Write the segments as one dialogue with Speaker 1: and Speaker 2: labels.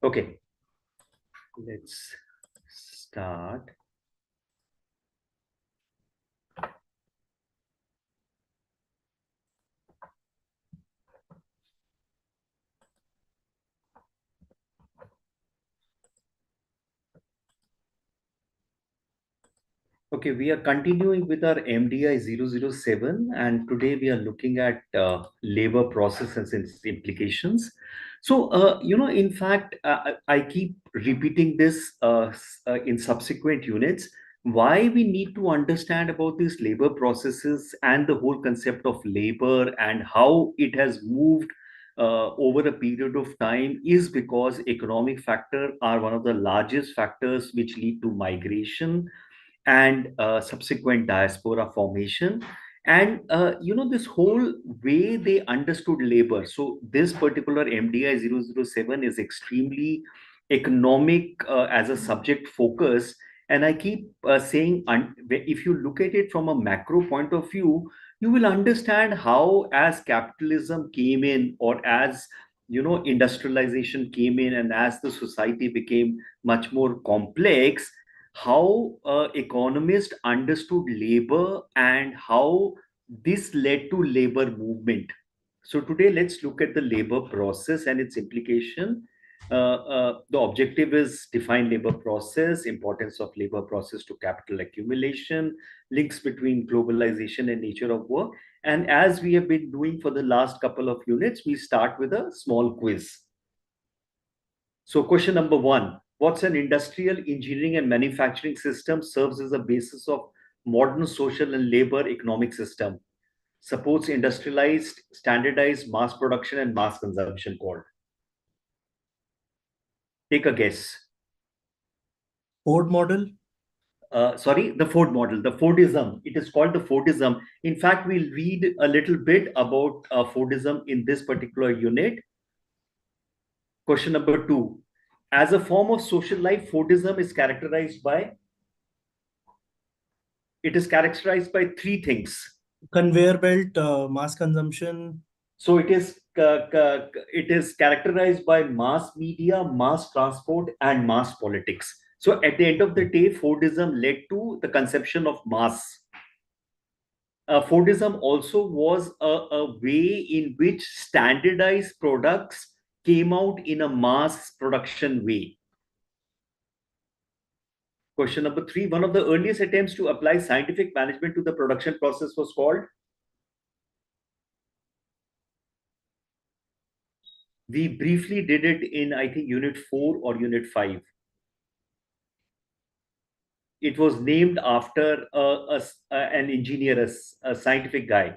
Speaker 1: Okay, let's start. Okay, we are continuing with our MDI 007, and today we are looking at labor process and its implications. So, in fact, I keep repeating this in subsequent units. Why we need to understand about these labor processes and the whole concept of labor and how it has moved over a period of time is because economic factor are one of the largest factors which lead to migration and subsequent diaspora formation. And this whole way they understood labor, so this particular MDI 007 is extremely economic as a subject focus. And I keep saying, if you look at it from a macro point of view, you will understand how, as capitalism came in, or as industrialization came in, and as the society became much more complex, how economists understood labor and how this led to labor movement. So today let's look at the labor process and its implication. The objective is define labor process, importance of labor process to capital accumulation, links between globalization and nature of work. And as we have been doing for the last couple of units, we start with a small quiz. So question number one, what's an industrial engineering and manufacturing system serves as a basis of modern social and labor economic system? Supports industrialized, standardized mass production and mass consumption called. Take a guess.
Speaker 2: Ford model.
Speaker 1: Sorry, the Ford model, the Fordism. It is called the Fordism. In fact, we'll read a little bit about Fordism in this particular unit. Question number two. As a form of social life, Fordism is characterized by three things.
Speaker 2: Conveyor belt, mass consumption.
Speaker 1: So it is characterized by mass media, mass transport, and mass politics. So at the end of the day, Fordism led to the conception of mass. Fordism also was a way in which standardized products came out in a mass production way. Question number three, one of the earliest attempts to apply scientific management to the production process was called? We briefly did it in, I think, unit 4 or unit 5. It was named after an engineer, a scientific guy.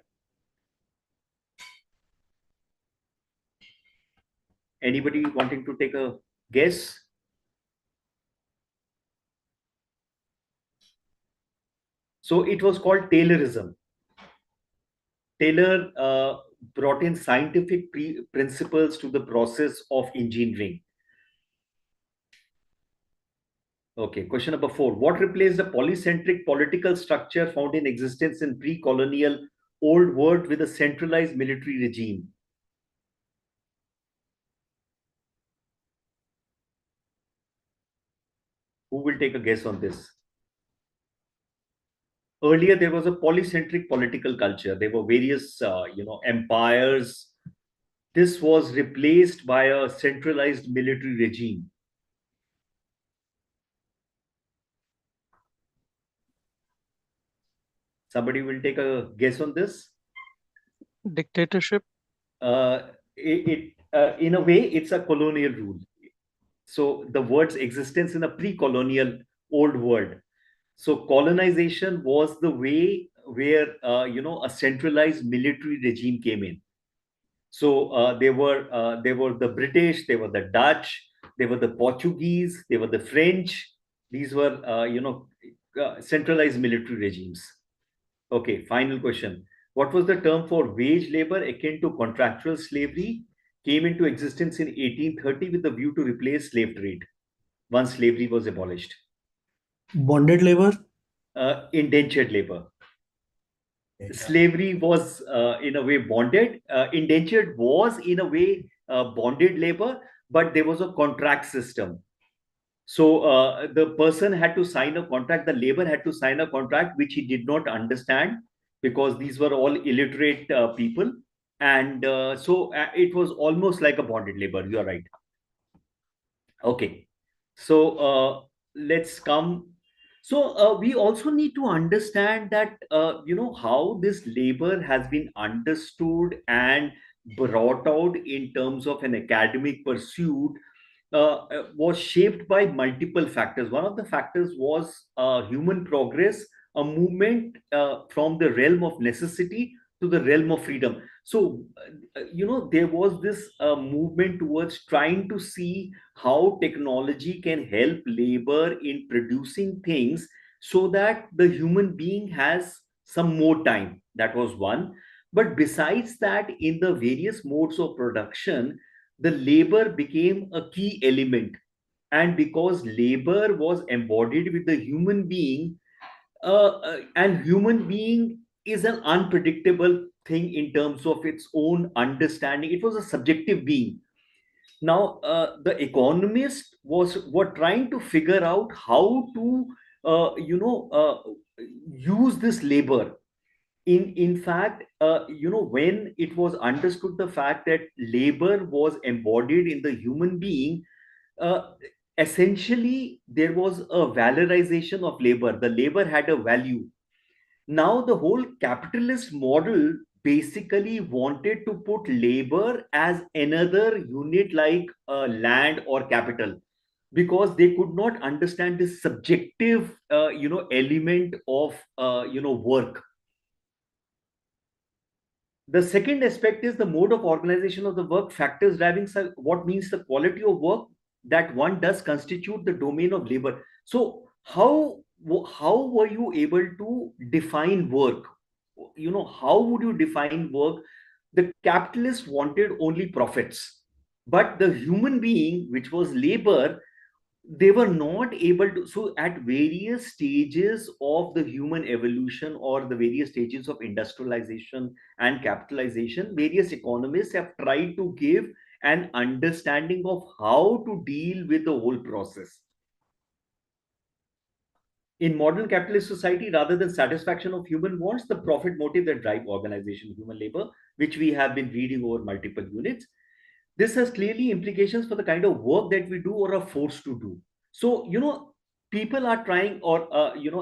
Speaker 1: Anybody wanting to take a guess? So it was called Taylorism. Taylor brought in scientific principles to the process of engineering. Okay, question number 4. What replaced the polycentric political structure found in existence in pre-colonial old world with a centralized military regime? Who will take a guess on this? Earlier, there was a polycentric political culture. There were various, empires. This was replaced by a centralized military regime. Somebody will take a guess on this?
Speaker 3: Dictatorship.
Speaker 1: In a way, it's a colonial rule. So the word's existence in a pre-colonial old world. So colonization was the way where a centralized military regime came in. So there were the British, there were the Dutch, there were the Portuguese, there were the French. These were centralized military regimes. Okay, final question. What was the term for wage labor akin to contractual slavery? Came into existence in 1830 with the view to replace slave trade once slavery was abolished.
Speaker 2: Bonded labor.
Speaker 1: Indentured labor. Slavery was in a way bonded. Indentured was in a way bonded labor, but there was a contract system. So the person had to sign a contract, the labor had to sign a contract which he did not understand, because these were all illiterate people. And so it was almost like a bonded labor. You're right. Okay. So let's come. So we also need to understand that, how this labor has been understood and brought out in terms of an academic pursuit, was shaped by multiple factors. One of the factors was human progress, a movement from the realm of necessity to the realm of freedom. So, there was this movement towards trying to see how technology can help labor in producing things so that the human being has some more time. That was one. But besides that, in the various modes of production, the labor became a key element. And because labor was embodied with the human being, and human being is an unpredictable thing in terms of its own understanding. It was a subjective being. Now the economist were trying to figure out how to use this labor. In fact, when it was understood the fact that labor was embodied in the human being, uh, essentially there was a valorization of labor. The labor had a value. Now the whole capitalist model basically wanted to put labor as another unit like land or capital, because they could not understand this subjective element of work. The second aspect is the mode of organization of the work. Factors driving what means the quality of work that one does constitute the domain of labor. So how were you able to define work? How would you define work? The capitalist wanted only profits, but the human being, which was labor, they were not able to. So at various stages of the human evolution, or the various stages of industrialization and capitalization, various economists have tried to give an understanding of how to deal with the whole process. In modern capitalist society, rather than satisfaction of human wants, the profit motive that drive organization, human labor, which we have been reading over multiple units, this has clearly implications for the kind of work that we do or are forced to do. So, people are trying, or,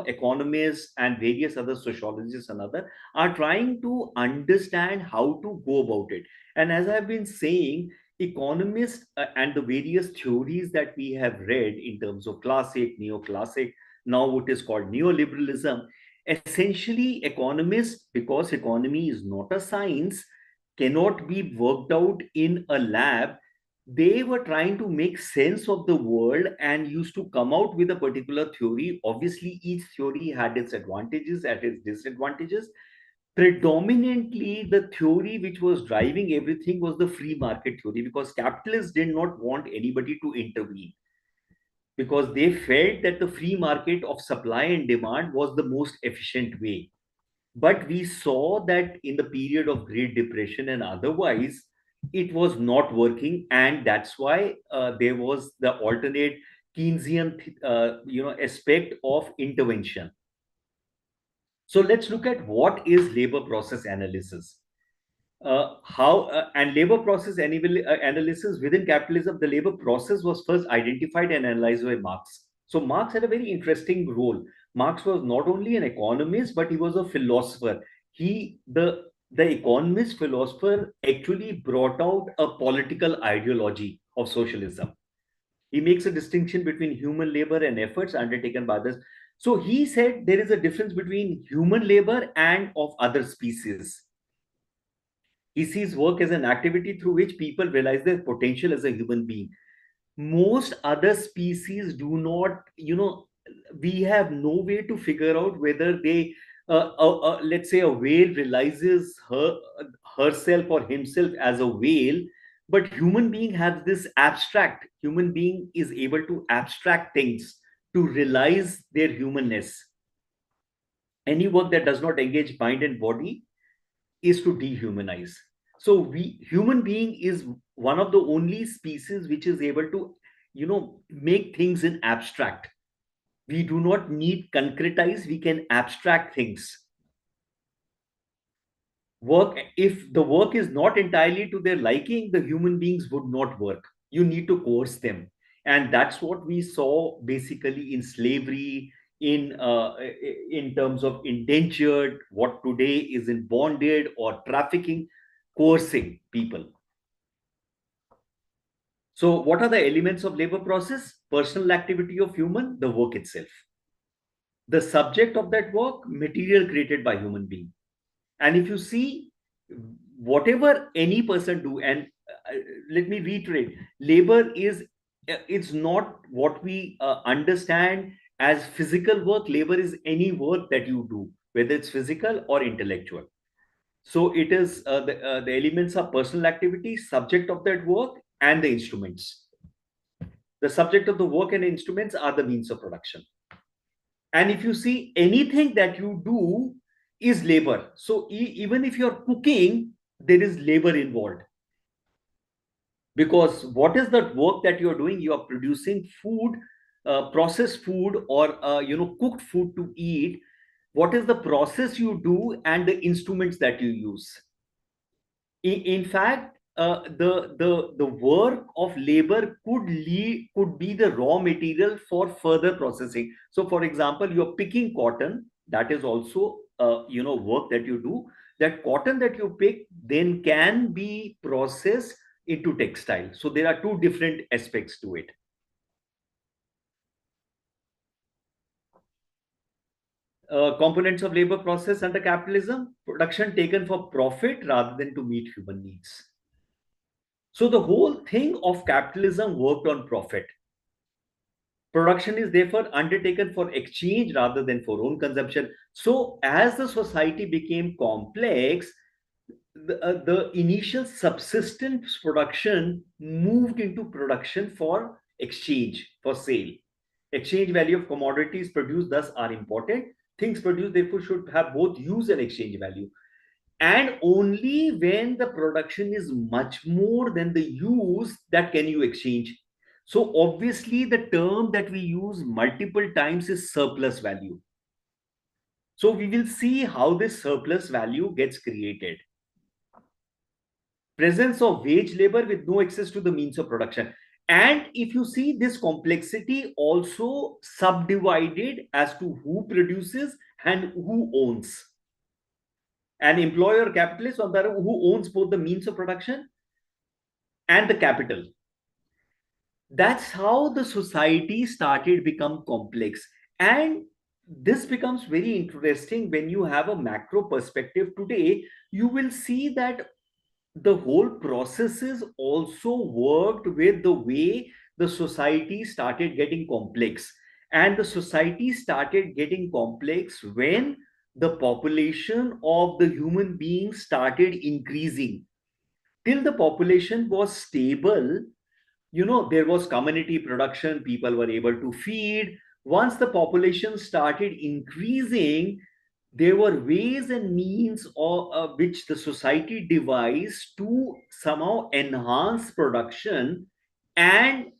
Speaker 1: economists and various other sociologists and other are trying to understand how to go about it. And as I've been saying, economists and the various theories that we have read in terms of classic, neoclassic, now what is called neoliberalism, essentially economists, because economy is not a science, cannot be worked out in a lab. They were trying to make sense of the world and used to come out with a particular theory. Obviously, each theory had its advantages and its disadvantages. Predominantly, the theory which was driving everything was the free market theory, because capitalists did not want anybody to intervene, because they felt that the free market of supply and demand was the most efficient way. But we saw that in the period of Great Depression and otherwise, it was not working, and that's why there was the alternate Keynesian, aspect of intervention. So let's look at what is labor process analysis. How and labor process analysis within capitalism. The labor process was first identified and analyzed by Marx. So Marx had a very interesting role. Marx was not only an economist, but he was a philosopher. The economist philosopher actually brought out a political ideology of socialism. He makes a distinction between human labor and efforts undertaken by others. So he said there is a difference between human labor and of other species. He sees work as an activity through which people realize their potential as a human being. Most other species do not, we have no way to figure out whether they, let's say, a whale realizes herself or himself as a whale, but human being has this abstract. Human being is able to abstract things to realize their humanness. Any work that does not engage mind and body is to dehumanize. So human being is one of the only species which is able to, make things in abstract. We do not need concretize, we can abstract things. Work, if the work is not entirely to their liking, the human beings would not work. You need to coerce them. And that's what we saw basically in slavery, in terms of indentured, what today is in bonded or trafficking, coercing people. So what are the elements of labor process? Personal activity of human, the work itself. The subject of that work, material created by human being. And if you see, whatever any person do, and let me reiterate, labor is, it's not what we understand as physical work. Labor is any work that you do, whether it's physical or intellectual. So it is, the elements are personal activity, subject of that work, and the instruments. The subject of the work and instruments are the means of production. And if you see, anything that you do is labor. So even if you're cooking, there is labor involved. Because what is that work that you're doing? You are producing food, processed food, or cooked food to eat. What is the process you do and the instruments that you use? In fact, the work of labor could be the raw material for further processing. So, for example, you're picking cotton. That is also work that you do. That cotton that you pick then can be processed into textile. So there are two different aspects to it. Components of labor process under capitalism: production taken for profit rather than to meet human needs. So the whole thing of capitalism worked on profit. Production is therefore undertaken for exchange rather than for own consumption. So as the society became complex, the initial subsistence production moved into production for exchange, for sale. Exchange value of commodities produced thus are important. Things produced therefore should have both use and exchange value. And only when the production is much more than the use that can you exchange. So obviously the term that we use multiple times is surplus value. So we will see how this surplus value gets created. Presence of wage labor with no access to the means of production. And if you see, this complexity also subdivided as to who produces and who owns. An employer capitalist, on the other, who owns both the means of production and the capital. That's how the society started become complex. And this becomes very interesting when you have a macro perspective today. You will see that the whole processes also worked with the way the society started getting complex. And the society started getting complex when the population of the human beings started increasing. Till the population was stable, there was community production, people were able to feed. Once the population started increasing, there were ways and means which the society devised to somehow enhance production, and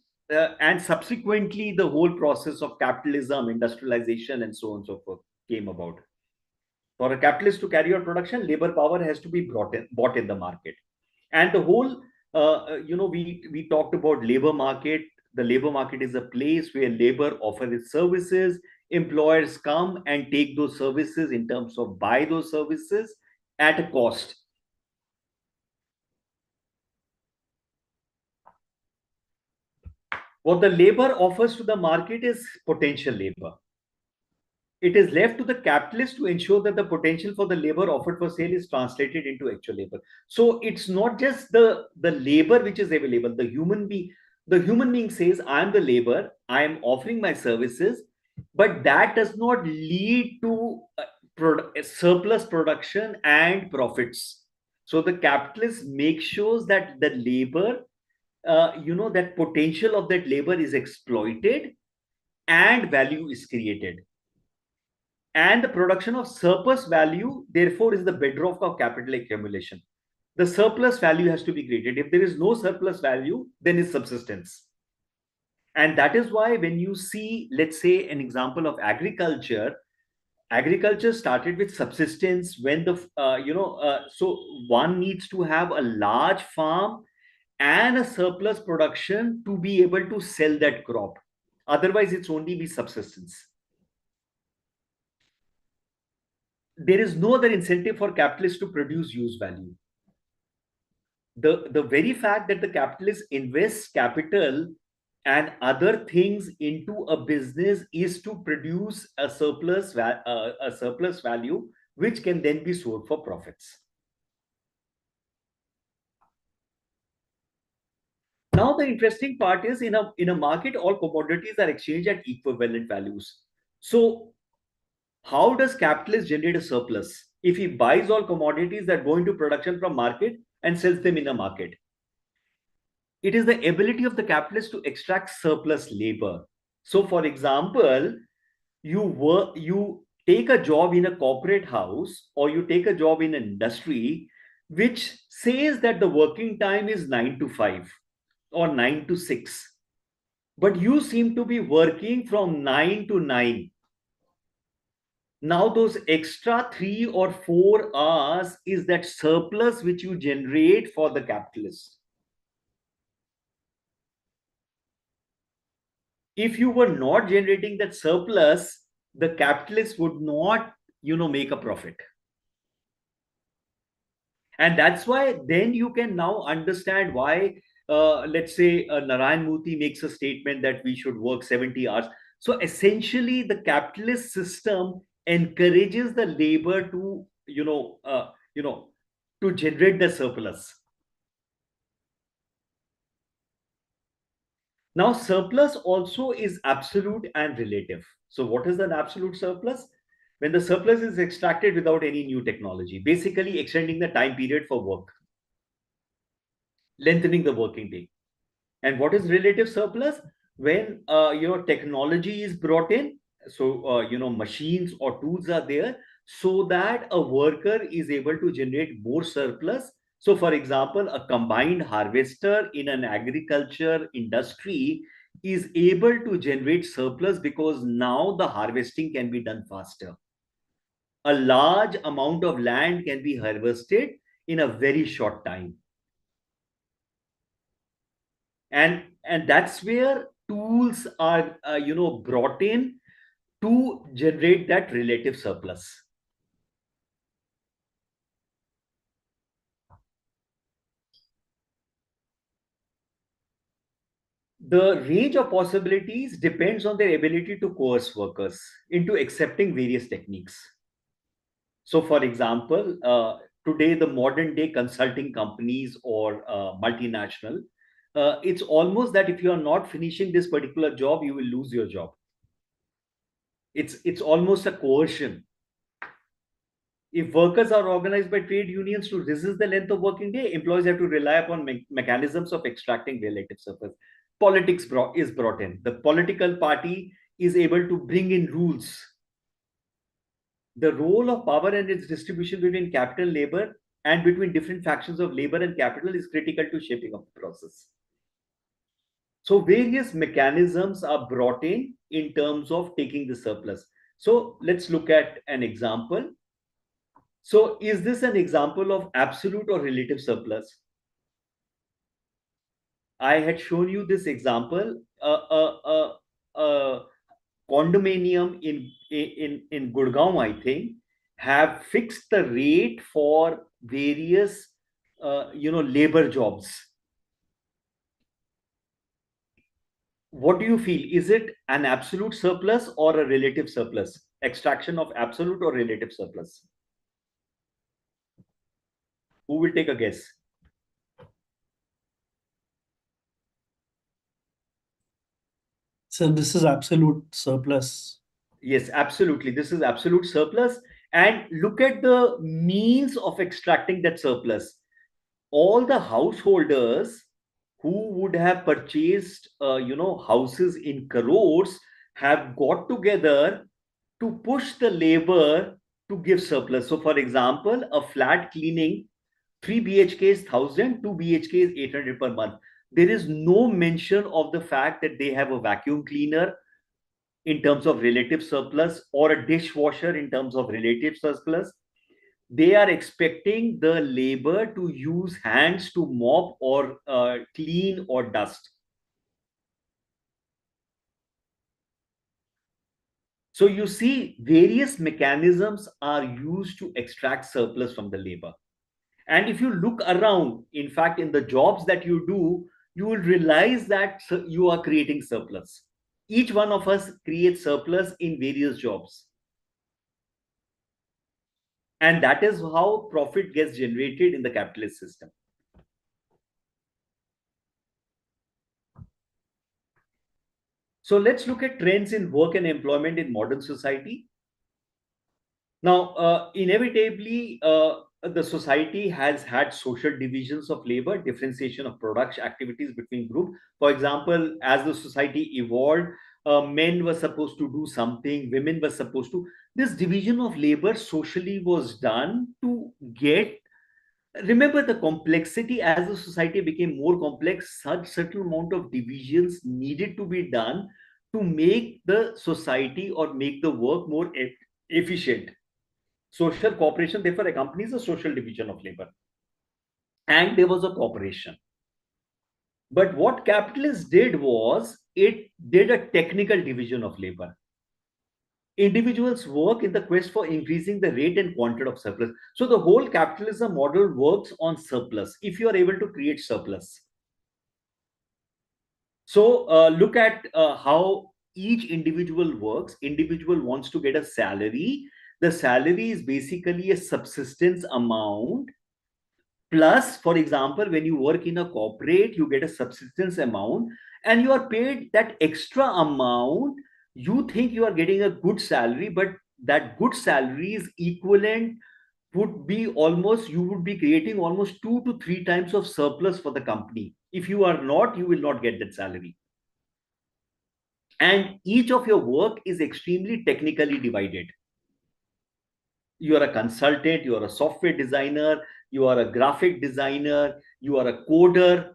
Speaker 1: subsequently the whole process of capitalism, industrialization, and so on and so forth came about. For a capitalist to carry out production, labor power has to be bought in the market. And the whole, we talked about labor market. The labor market is a place where labor offers its services. Employers come and take those services in terms of buy those services at a cost. What the labor offers to the market is potential labor. It is left to the capitalist to ensure that the potential for the labor offered for sale is translated into actual labor. So it's not just the labor which is available. The human being says, I am the labor, I am offering my services, but that does not lead to surplus production and profits. So the capitalist makes sure that the labor, that potential of that labor is exploited and value is created. And the production of surplus value, therefore, is the bedrock of capital accumulation. The surplus value has to be created. If there is no surplus value, then it's subsistence. And that is why when you see, let's say, an example of agriculture, agriculture started with subsistence when so one needs to have a large farm and a surplus production to be able to sell that crop. Otherwise, it's only be subsistence. There is no other incentive for capitalists to produce use value. The very fact that the capitalist invests capital and other things into a business is to produce a surplus value which can then be sold for profits. Now the interesting part is in a market all commodities are exchanged at equivalent values. So how does capitalist generate a surplus? If he buys all commodities that go into production from market and sells them in a market, it is the ability of the capitalist to extract surplus labor. So, for example, you take a job in a corporate house or you take a job in an industry which says that the working time is 9 to 5 or 9 to 6, but you seem to be working from 9 to 9. Now, those extra 3 or 4 hours is that surplus which you generate for the capitalist. If you were not generating that surplus, the capitalist would not, make a profit. And that's why then you can now understand why, let's say, Narayan Murthy makes a statement that we should work 70 hours. So essentially, the capitalist system encourages the labor to, to generate the surplus. Now, surplus also is absolute and relative. So, what is an absolute surplus? When the surplus is extracted without any new technology, basically extending the time period for work, lengthening the working day. And what is relative surplus? When your technology is brought in, so machines or tools are there, so that a worker is able to generate more surplus. So, for example, a combined harvester in an agriculture industry is able to generate surplus because now the harvesting can be done faster. A large amount of land can be harvested in a very short time. And that's where tools are brought in to generate that relative surplus. The range of possibilities depends on their ability to coerce workers into accepting various techniques. So, for example, today the modern day consulting companies or multinational, it's almost that if you are not finishing this particular job, you will lose your job. It's almost a coercion. If workers are organized by trade unions to resist the length of working day, employees have to rely upon mechanisms of extracting relative surplus. Politics is brought in. The political party is able to bring in rules. The role of power and its distribution between capital and labor and between different factions of labor and capital is critical to shaping of the process. So various mechanisms are brought in terms of taking the surplus. So let's look at an example. So is this an example of absolute or relative surplus? I had shown you this example. Condominium in Gurgaon, I think, have fixed the rate for various labor jobs. What do you feel? Is it an absolute surplus or a relative surplus? Extraction of absolute or relative surplus? Who will take a guess?
Speaker 2: So this is absolute surplus.
Speaker 1: Yes, absolutely. This is absolute surplus. And look at the means of extracting that surplus. All the householders who would have purchased, houses in crores have got together to push the labor to give surplus. So, for example, a flat cleaning 3 BHKs 1000, 2 BHKs 800 per month. There is no mention of the fact that they have a vacuum cleaner in terms of relative surplus or a dishwasher in terms of relative surplus. They are expecting the labor to use hands to mop or clean or dust. So you see, various mechanisms are used to extract surplus from the labor. And if you look around, in fact, in the jobs that you do, you will realize that you are creating surplus. Each one of us creates surplus in various jobs. And that is how profit gets generated in the capitalist system. So let's look at trends in work and employment in modern society. Now, inevitably, the society has had social divisions of labor, differentiation of production activities between groups. For example, as the society evolved, men were supposed to do something, women were supposed to. This division of labor socially was done to get. Remember the complexity as the society became more complex, such certain amount of divisions needed to be done to make the society or make the work more efficient. Social cooperation therefore accompanies a social division of labor. And there was a cooperation. But what capitalists did was it did a technical division of labor. Individuals work in the quest for increasing the rate and quantity of surplus. So the whole capitalism model works on surplus. If you are able to create surplus. So look at how each individual works. Individual wants to get a salary. The salary is basically a subsistence amount. Plus, for example, when you work in a corporate, you get a subsistence amount and you are paid that extra amount. You think you are getting a good salary, but that good salary is equivalent, would be almost, you would be creating almost 2 to 3 times of surplus for the company. If you are not, you will not get that salary. And each of your work is extremely technically divided. You are a consultant, you are a software designer, you are a graphic designer, you are a coder.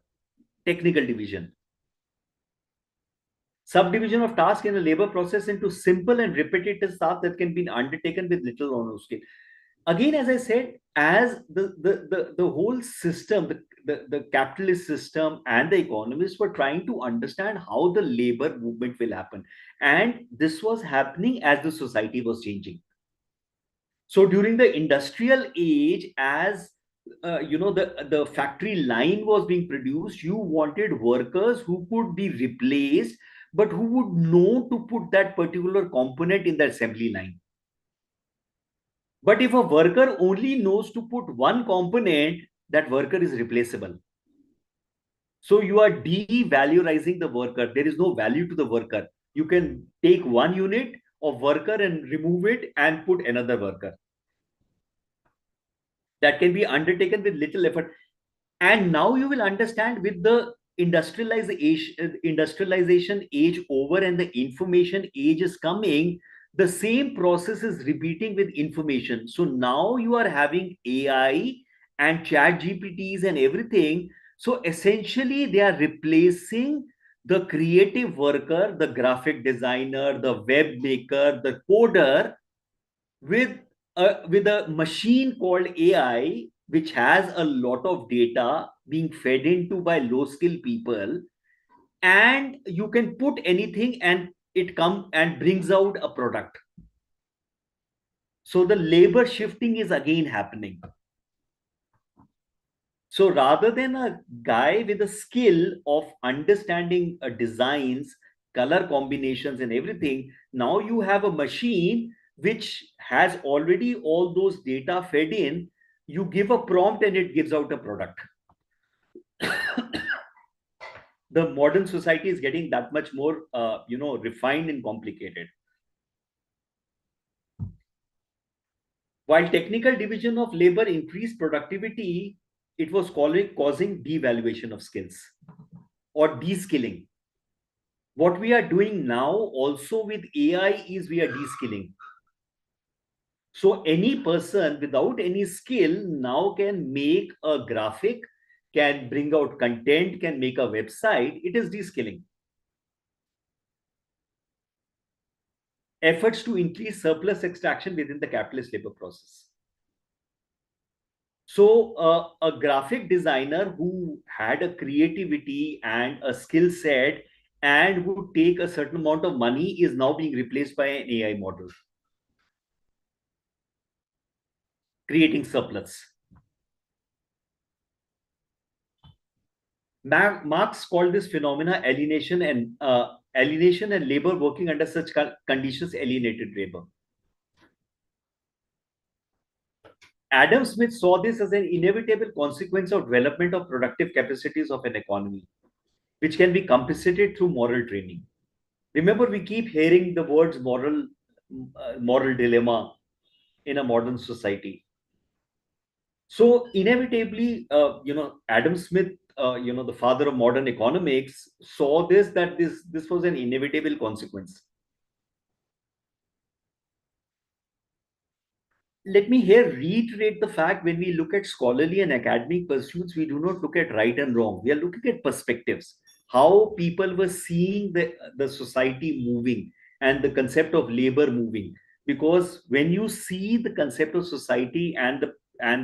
Speaker 1: Technical division. Subdivision of task in a labor process into simple and repetitive tasks that can be undertaken with little or no skill. Again, as I said, as the whole system, the capitalist system and the economists were trying to understand how the labor movement will happen. And this was happening as the society was changing. So during the industrial age, as the factory line was being produced, you wanted workers who could be replaced, but who would know to put that particular component in the assembly line. But if a worker only knows to put one component, that worker is replaceable. So you are devaluing the worker. There is no value to the worker. You can take one unit of worker and remove it and put another worker. That can be undertaken with little effort. And now you will understand, with the industrialization age over and the information age is coming, the same process is repeating with information. So now you are having AI and chat GPTs and everything. So essentially they are replacing the creative worker, the graphic designer, the web maker, the coder with a machine called AI, which has a lot of data being fed into by low skill people, and you can put anything and it comes and brings out a product. So the labor shifting is again happening. So rather than a guy with a skill of understanding designs, color combinations, and everything, now you have a machine which has already all those data fed in. You give a prompt and it gives out a product. The modern society is getting that much more, refined and complicated. While technical division of labor increased productivity, it was causing devaluation of skills or de-skilling. What we are doing now also with AI is we are de-skilling. So any person without any skill now can make a graphic, can bring out content, can make a website. It is de-skilling. Efforts to increase surplus extraction within the capitalist labor process. So a graphic designer who had a creativity and a skill set and would take a certain amount of money is now being replaced by an AI model, creating surplus. Marx called this phenomena alienation and labor working under such conditions alienated labor. Adam Smith saw this as an inevitable consequence of development of productive capacities of an economy, which can be compensated through moral training. Remember, we keep hearing the words moral dilemma in a modern society. So inevitably, Adam Smith, the father of modern economics, saw this, that this was an inevitable consequence. Let me here reiterate the fact, when we look at scholarly and academic pursuits, we do not look at right and wrong. We are looking at perspectives, how people were seeing the society moving and the concept of labor moving. Because when you see the concept of society and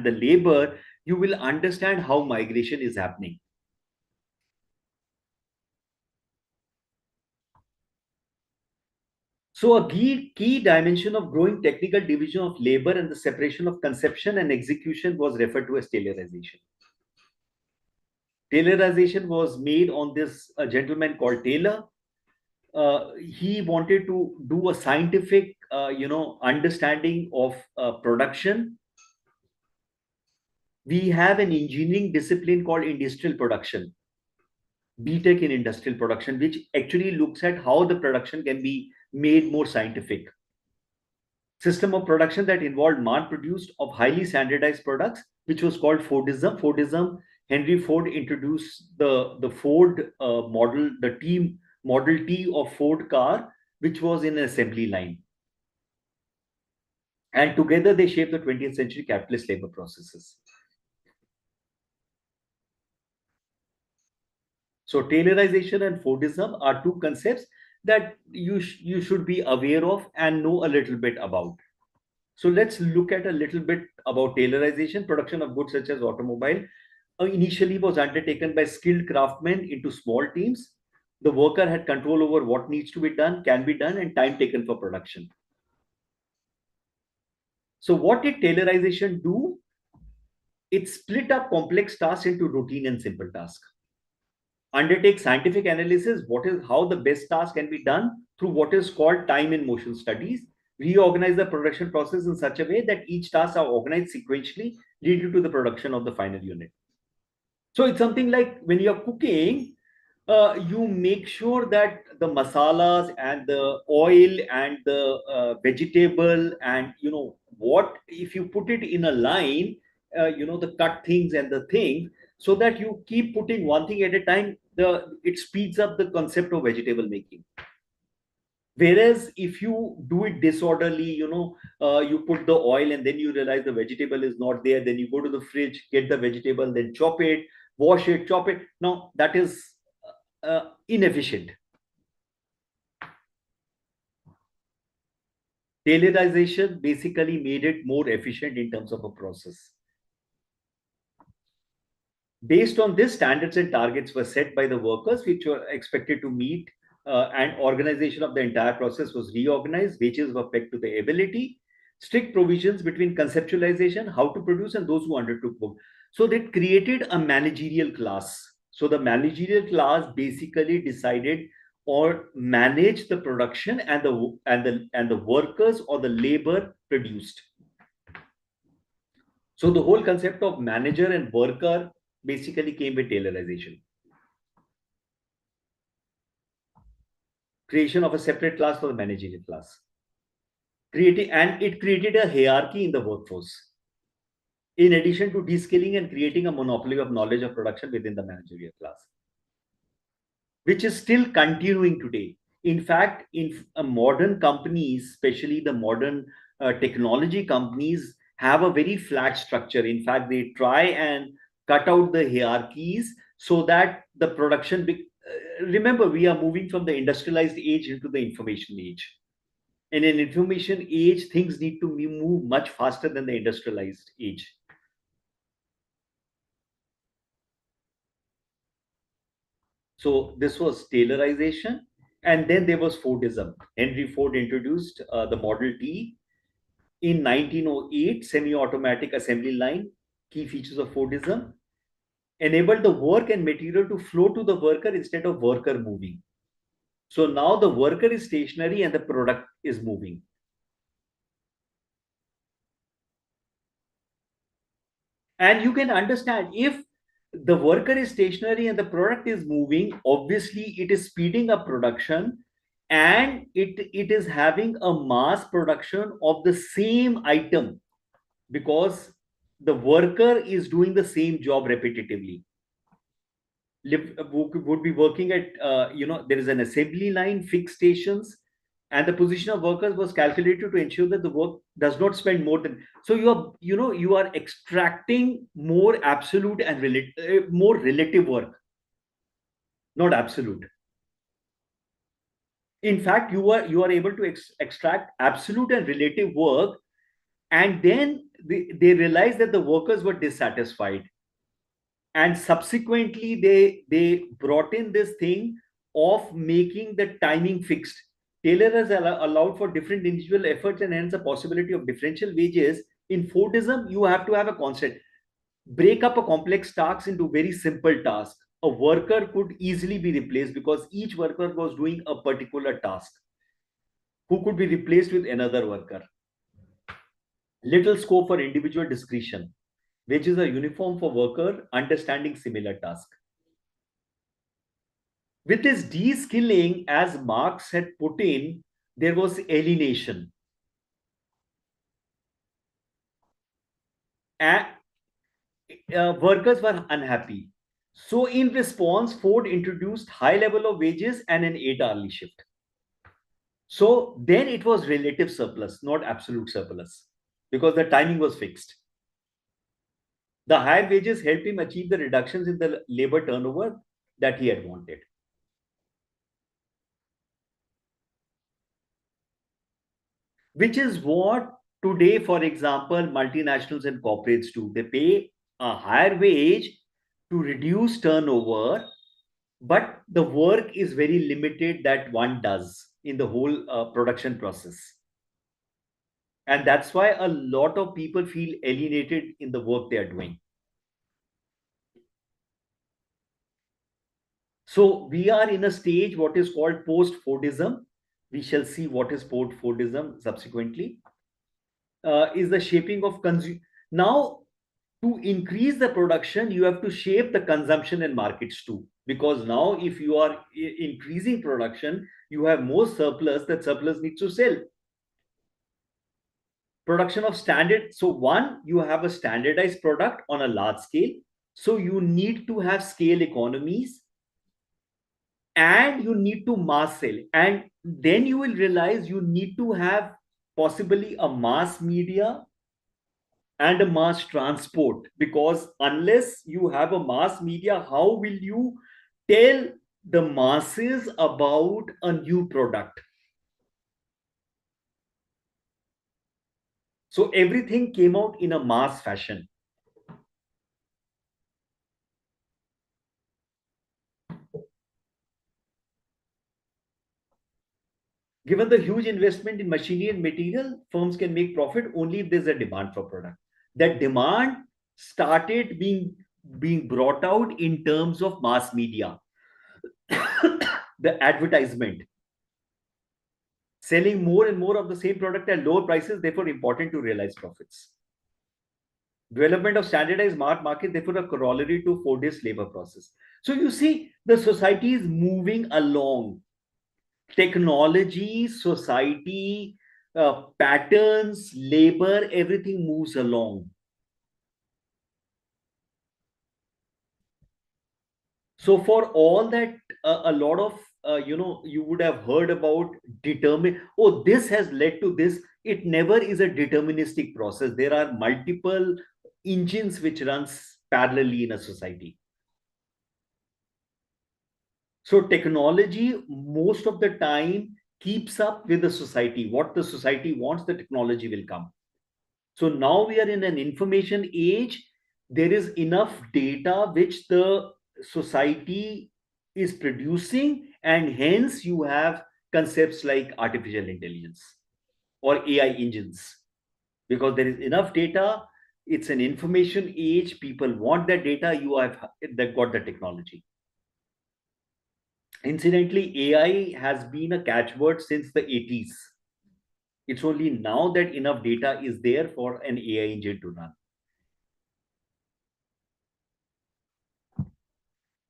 Speaker 1: the labor, you will understand how migration is happening. So a key dimension of growing technical division of labor and the separation of conception and execution was referred to as Taylorization. Taylorization was made on this gentleman called Taylor. He wanted to do a scientific, understanding of production. We have an engineering discipline called industrial production, BTech in industrial production, which actually looks at how the production can be made more scientific. System of production that involved mass-produced of highly standardized products, which was called Fordism. Fordism, Henry Ford introduced the Ford model, the T Model T of Ford car, which was in an assembly line. And together they shaped the 20th century capitalist labor processes. So Taylorization and Fordism are two concepts that you should be aware of and know a little bit about. So let's look at a little bit about Taylorization. Production of goods such as automobile initially was undertaken by skilled craftsmen into small teams. The worker had control over what needs to be done, can be done, and time taken for production. So what did Taylorization do? It split up complex tasks into routine and simple tasks. Undertake scientific analysis, how the best task can be done through what is called time and motion studies. Reorganize the production process in such a way that each task are organized sequentially, leading to the production of the final unit. So it's something like when you're cooking, you make sure that the masalas and the oil and the vegetable and what, if you put it in a line, the cut things and the things, so that you keep putting one thing at a time, it speeds up the concept of vegetable making. Whereas if you do it disorderly, you put the oil and then you realize the vegetable is not there, then you go to the fridge, get the vegetable, then chop it, wash it, chop it. Now that is inefficient. Taylorization basically made it more efficient in terms of a process. Based on this, standards and targets were set by the workers, which were expected to meet, and organization of the entire process was reorganized. Wages were pegged to the ability. Strict provisions between conceptualization, how to produce, and those who undertook work. So they created a managerial class. So the managerial class basically decided or managed the production, and the workers or the labor produced. So the whole concept of manager and worker basically came with Taylorization. Creation of a separate class for the managerial class. It created a hierarchy in the workforce. In addition to de-skilling and creating a monopoly of knowledge of production within the managerial class, which is still continuing today. In fact, in modern companies, especially the modern technology companies have a very flat structure. In fact, they try and cut out the hierarchies so that the production. Remember, we are moving from the industrialized age into the information age. In an information age, things need to move much faster than the industrialized age. So this was Taylorization, and then there was Fordism. Henry Ford introduced the Model T in 1908, semi-automatic assembly line. Key features of Fordism: enabled the work and material to flow to the worker instead of worker moving. So now the worker is stationary and the product is moving. And you can understand, if the worker is stationary and the product is moving, obviously it is speeding up production, and it is having a mass production of the same item, because the worker is doing the same job repetitively. Would be working at, there is an assembly line, fixed stations, and the position of workers was calculated to ensure that the work does not spend more than. So you are extracting more absolute and more relative work, not absolute. In fact, you are able to extract absolute and relative work, and then they realized that the workers were dissatisfied, and subsequently they brought in this thing of making the timing fixed. Taylor has allowed for different individual efforts and hence a possibility of differential wages. In Fordism, you have to have a constant. Break up a complex task into very simple tasks. A worker could easily be replaced because each worker was doing a particular task, who could be replaced with another worker. Little scope for individual discretion. Wages are uniform for worker understanding similar task. With this de-skilling, as Marx had put in, there was alienation. And workers were unhappy. So in response, Ford introduced high level of wages and an 8-hourly shift. So then it was relative surplus, not absolute surplus, because the timing was fixed. The higher wages helped him achieve the reductions in the labor turnover that he had wanted. Which is what today, for example, multinationals and corporates do. They pay a higher wage to reduce turnover, but the work is very limited that one does in the whole production process. And that's why a lot of people feel alienated in the work they are doing. So we are in a stage what is called post-Fordism. We shall see what is post-Fordism subsequently. Is the shaping of consumer. Now, to increase the production, you have to shape the consumption and markets too. Because now, if you are increasing production, you have more surplus. That surplus needs to sell. Production of standard. So, one, you have a standardized product on a large scale. So, you need to have scale economies, and you need to mass sell. And then you will realize you need to have possibly a mass media and a mass transport, because unless you have a mass media, how will you tell the masses about a new product? So everything came out in a mass fashion. Given the huge investment in machinery and material, firms can make profit only if there's a demand for product. That demand started being brought out in terms of mass media. The advertisement, selling more and more of the same product at lower prices, therefore important to realize profits. Development of standardized market, therefore a corollary to Fordist labor process. So you see, the society is moving along. Technology, society, patterns, labor, everything moves along. So for all that, a lot of you would have heard about determine, oh, this has led to this. It never is a deterministic process. There are multiple engines which runs parallelly in a society. So technology most of the time keeps up with the society. What the society wants, the technology will come. So now we are in an information age. There is enough data which the society is producing, and hence you have concepts like artificial intelligence or AI engines, because there is enough data. It's an information age. People want that data. You have got the technology. Incidentally, AI has been a catchword since the 80s. It's only now that enough data is there for an AI engine to run.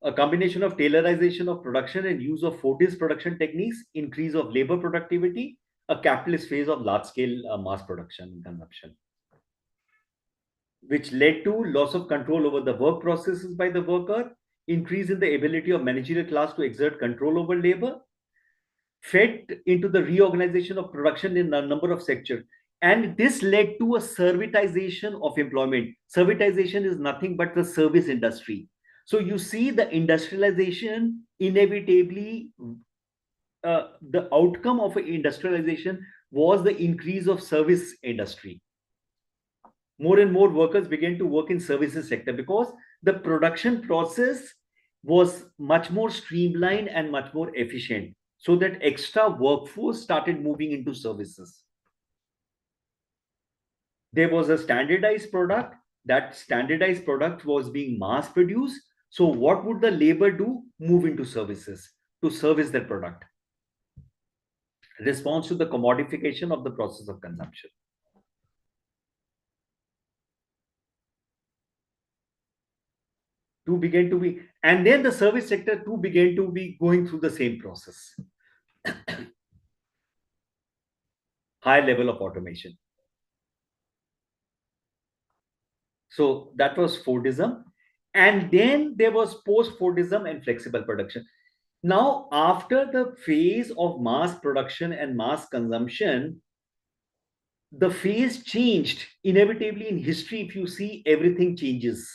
Speaker 1: A combination of tailorization of production and use of Fordist production techniques, increase of labor productivity, a capitalist phase of large-scale mass production and consumption, which led to loss of control over the work processes by the worker, increase in the ability of managerial class to exert control over labor, fed into the reorganization of production in a number of sectors. And this led to a servitization of employment. Servitization is nothing but the service industry. So you see the industrialization inevitably, the outcome of industrialization was the increase of service industry. More and more workers began to work in services sector because the production process was much more streamlined and much more efficient, so that extra workforce started moving into services. There was a standardized product. That standardized product was being mass produced. So what would the labor do? Move into services to service that product. Response to the commodification of the process of consumption. Two began to be, and then the service sector too began to be going through the same process. High level of automation. So that was Fordism. And then there was post-Fordism and flexible production. Now, after the phase of mass production and mass consumption, the phase changed. Inevitably in history, if you see, everything changes.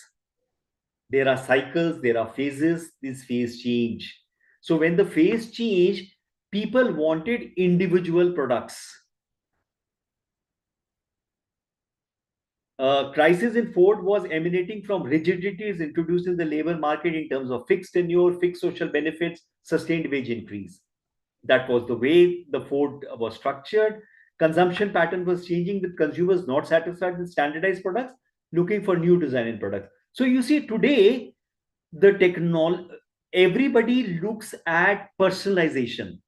Speaker 1: There are cycles, there are phases, this phase change. So when the phase changed, people wanted individual products. Crisis in Ford was emanating from rigidities introduced in the labor market in terms of fixed tenure, fixed social benefits, sustained wage increase. That was the way the Ford was structured. Consumption pattern was changing, with consumers not satisfied with standardized products, looking for new design in products. So you see today, the technology, everybody looks at personalization.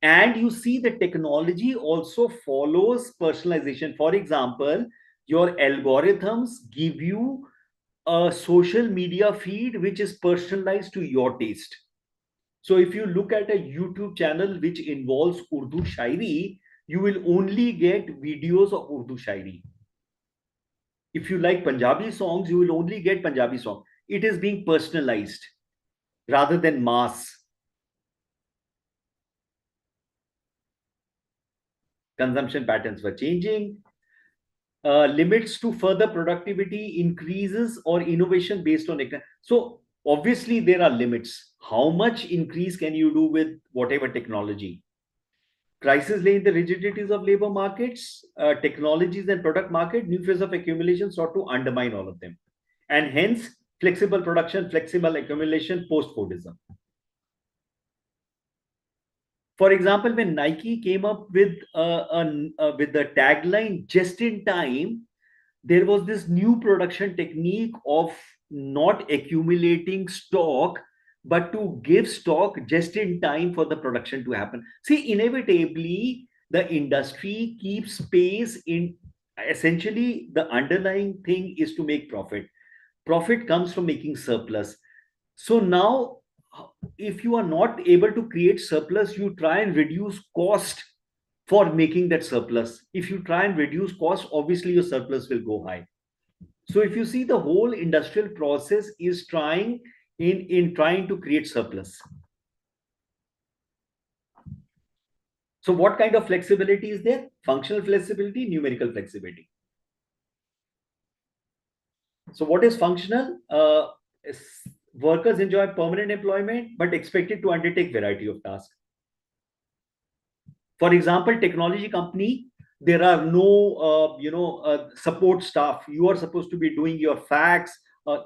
Speaker 1: And you see the technology also follows personalization. For example, your algorithms give you a social media feed which is personalized to your taste. So if you look at a YouTube channel which involves Urdu Shairi, you will only get videos of Urdu Shairi. If you like Punjabi songs, you will only get Punjabi songs. It is being personalized rather than mass. Consumption patterns were changing. Limits to further productivity increases or innovation based on. So obviously there are limits. How much increase can you do with whatever technology? Crisis lay in the rigidities of labor markets, technologies and product market. New phase of accumulation sought to undermine all of them. And hence, flexible production, flexible accumulation, post-Fordism. For example, when Nike came up with the tagline "just in time," there was this new production technique of not accumulating stock, but to give stock just in time for the production to happen. See, inevitably, the industry keeps pace in. Essentially, the underlying thing is to make profit. Profit comes from making surplus. So now, if you are not able to create surplus, you try and reduce cost for making that surplus. If you try and reduce cost, obviously your surplus will go high. So if you see, the whole industrial process is trying to create surplus. So what kind of flexibility is there? Functional flexibility, numerical flexibility. So what is functional? Workers enjoy permanent employment but expected to undertake variety of tasks. For example, technology company, there are no support staff. You are supposed to be doing your fax.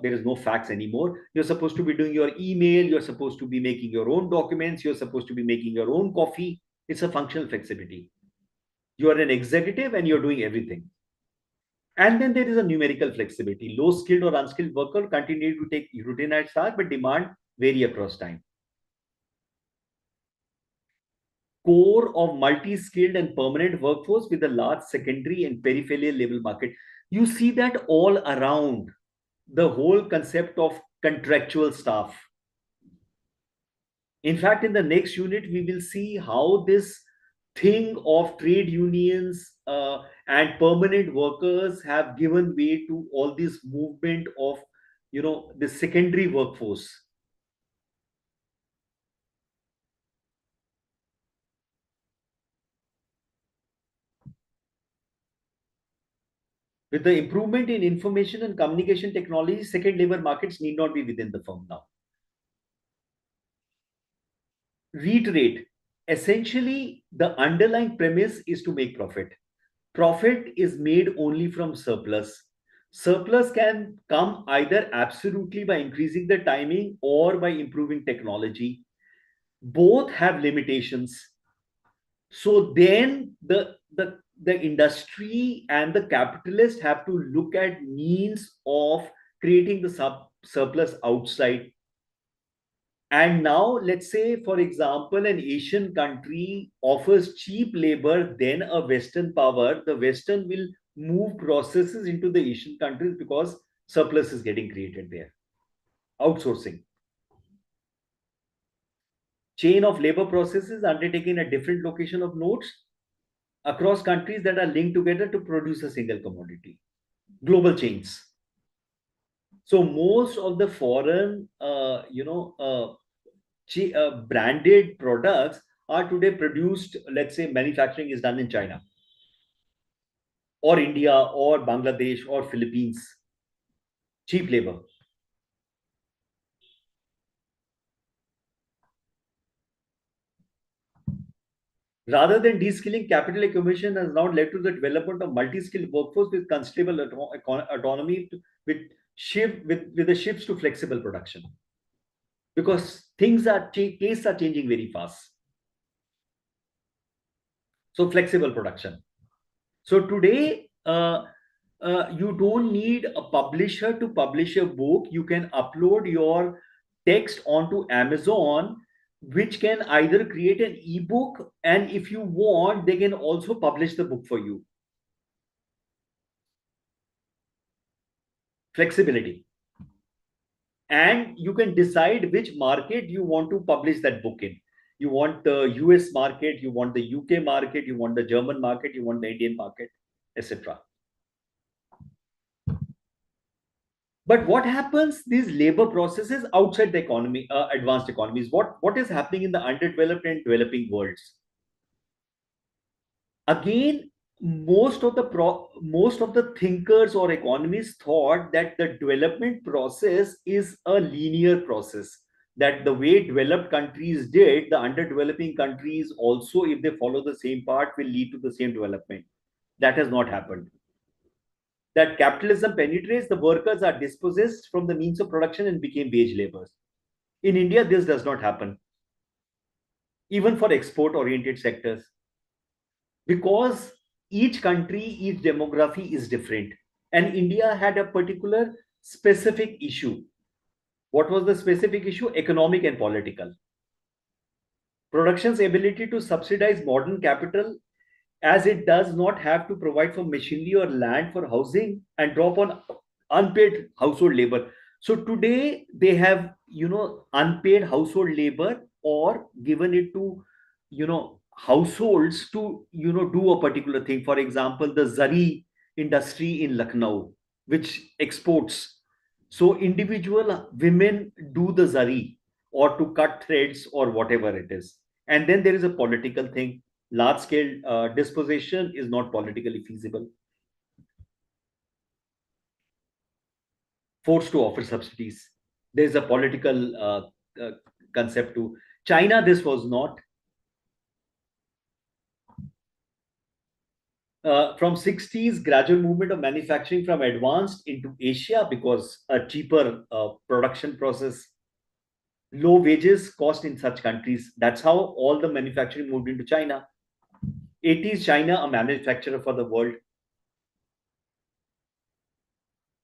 Speaker 1: There is no fax anymore. You're supposed to be doing your email. You're supposed to be making your own documents. You're supposed to be making your own coffee. It's a functional flexibility. You are an executive and you're doing everything. And then there is a numerical flexibility. Low skilled or unskilled worker continue to take routinized tasks but demand vary across time. Core of multi-skilled and permanent workforce with a large secondary and peripheral level market. You see that all around the whole concept of contractual staff. In fact, in the next unit, we will see how this thing of trade unions and permanent workers have given way to all this movement of, the secondary workforce. With the improvement in information and communication technology, second labor markets need not be within the firm now. Reiterate, essentially, the underlying premise is to make profit. Profit is made only from surplus. Surplus can come either absolutely by increasing the timing or by improving technology. Both have limitations. So then the industry and the capitalist have to look at means of creating the surplus outside. And now, let's say, for example, an Asian country offers cheap labor, then a Western power. The Western will move processes into the Asian countries because surplus is getting created there. Outsourcing. Chain of labor processes undertaken at different location of nodes across countries that are linked together to produce a single commodity. Global chains. So most of the foreign, branded products are today produced, let's say manufacturing is done in China or India or Bangladesh or Philippines. Cheap labor. Rather than de-skilling, capital accumulation has now led to the development of multi-skilled workforce with considerable autonomy with the shifts to flexible production. Because tastes are changing very fast. So flexible production. So today, you don't need a publisher to publish a book. You can upload your text onto Amazon, which can either create an ebook, and if you want, they can also publish the book for you. Flexibility. And you can decide which market you want to publish that book in. You want the US market, you want the UK market, you want the German market, you want the Indian market, etc. But what happens these labor processes outside the economy, advanced economies? What is happening in the underdeveloped and developing worlds? Again, most of the thinkers or economists thought that the development process is a linear process. That the way developed countries did, the underdeveloping countries also, if they follow the same path, will lead to the same development. That has not happened. That capitalism penetrates, the workers are dispossessed from the means of production and became wage laborers. In India, this does not happen, even for export-oriented sectors, because each country, each demography is different. And India had a particular specific issue. What was the specific issue? Economic and political. Production's ability to subsidize modern capital, as it does not have to provide for machinery or land for housing and drop on unpaid household labor. So today they have, unpaid household labor or given it to, households to, do a particular thing. For example, the Zari industry in Lucknow, which exports. So individual women do the Zari or to cut threads or whatever it is. And then there is a political thing. Large-scale disposition is not politically feasible. Forced to offer subsidies. There's a political concept to China. This was not. From 60s, gradual movement of manufacturing from advanced into Asia because a cheaper production process, low wages cost in such countries. That's how all the manufacturing moved into China. 80s, China, a manufacturer for the world.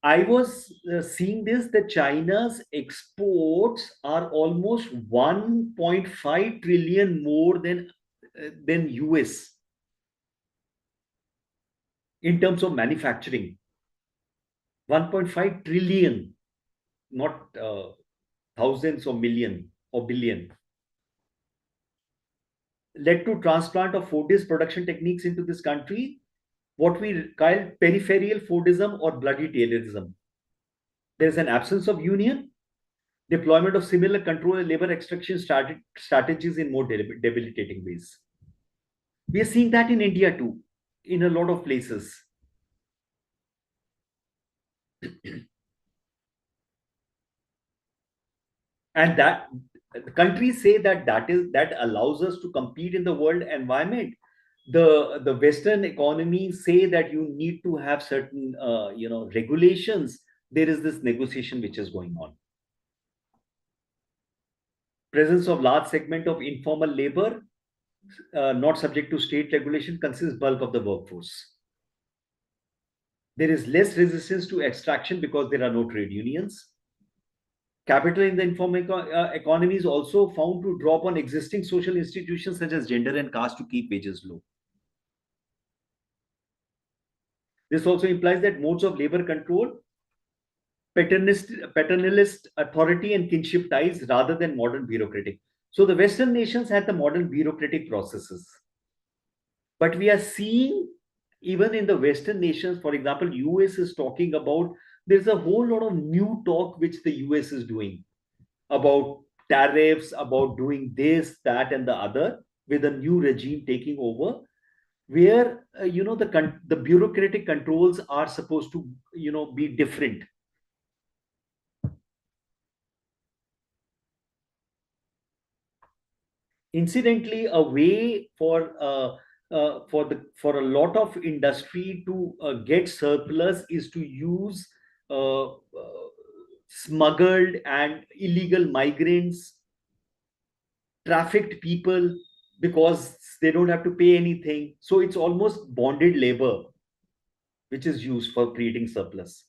Speaker 1: I was seeing this that China's exports are almost 1.5 trillion more than US in terms of manufacturing. 1.5 trillion, not thousands or million or billion. Led to transplant of Fordist production techniques into this country, what we call peripheral Fordism or bloody Taylorism. There's an absence of union, deployment of similar control and labor extraction strategies in more debilitating ways. We are seeing that in India too, in a lot of places. And that countries say that allows us to compete in the world environment. The Western economies say that you need to have certain regulations. There is this negotiation which is going on. Presence of large segment of informal labor not subject to state regulation consists bulk of the workforce. There is less resistance to extraction because there are no trade unions. Capital in the informal economy is also found to drop on existing social institutions such as gender and caste to keep wages low. This also implies that modes of labor control, paternalist authority and kinship ties rather than modern bureaucratic. So the Western nations had the modern bureaucratic processes. But we are seeing even in the Western nations, for example, US is talking about, there's a whole lot of new talk which the US is doing about tariffs, about doing this, that, and the other, with a new regime taking over, where the bureaucratic controls are supposed to be different. Incidentally, a way for a lot of industry to get surplus is to use smuggled and illegal migrants, trafficked people, because they don't have to pay anything. So it's almost bonded labor, which is used for creating surplus.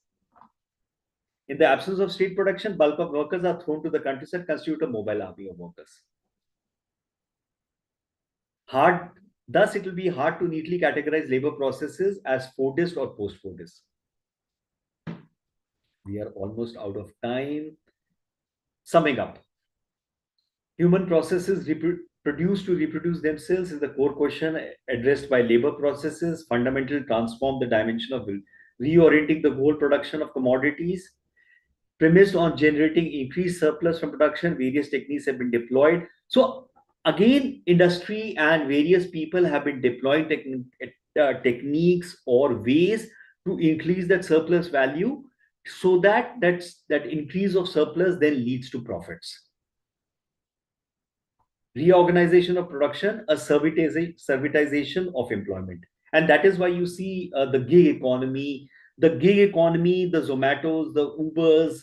Speaker 1: In the absence of state production, bulk of workers are thrown to the countryside, constitute a mobile army of workers. Thus, it will be hard to neatly categorize labor processes as Fordist or post-Fordist. We are almost out of time. Summing up, human processes produce to reproduce themselves is the core question addressed by labor processes, fundamentally transform the dimension of reorienting the whole production of commodities. Premised on generating increased surplus from production, various techniques have been deployed. So again, industry and various people have been deploying techniques or ways to increase that surplus value, so that increase of surplus then leads to profits. Reorganization of production, a servitization of employment. And that is why you see the gig economy, the Zomatos, the Ubers,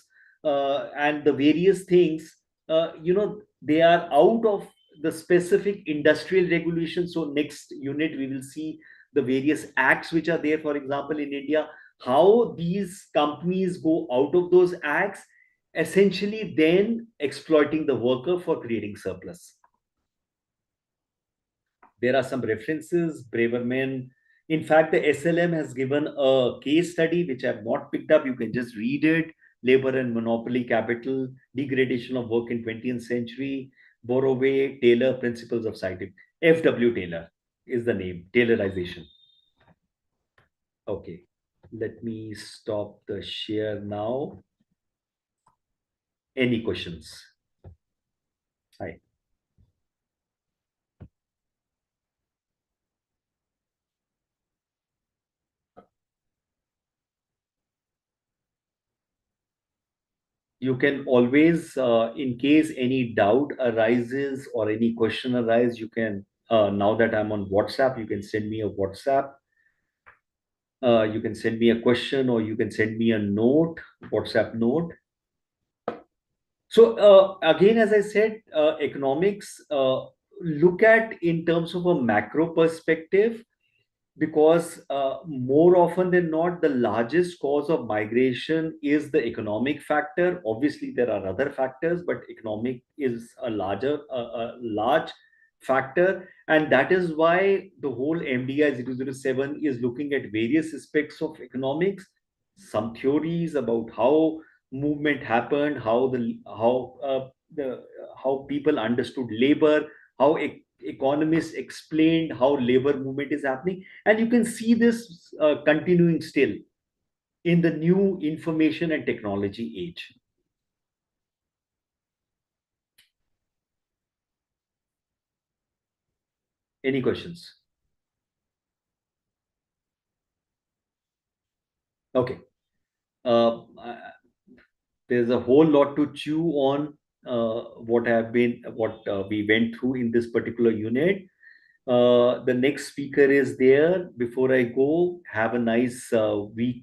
Speaker 1: and the various things, they are out of the specific industrial regulation. So next unit, we will see the various acts which are there, for example, in India, how these companies go out of those acts, essentially then exploiting the worker for creating surplus. There are some references, Braverman. In fact, the SLM has given a case study, which I've not picked up. You can just read it. Labor and Monopoly Capital, Degradation of Work in 20th Century, Borroway, Taylor, Principles of Citing. F.W. Taylor is the name, Taylorization. Okay, let me stop the share now. Any questions? Hi. You can always, in case any doubt arises or any question arises, you can, now that I'm on WhatsApp, you can send me a WhatsApp. You can send me a question or you can send me a note, WhatsApp note. So again, as I said, economics look at in terms of a macro perspective, because more often than not, the largest cause of migration is the economic factor. Obviously, there are other factors, but economic is a large factor, and that is why the whole MDI 007 is looking at various aspects of economics, some theories about how movement happened, how people understood labor, how economists explained how labor movement is happening, and you can see this continuing still in the new information and technology age. Any questions? Okay. There's a whole lot to chew on, what we went through in this particular unit. The next speaker is there. Before I go, have a nice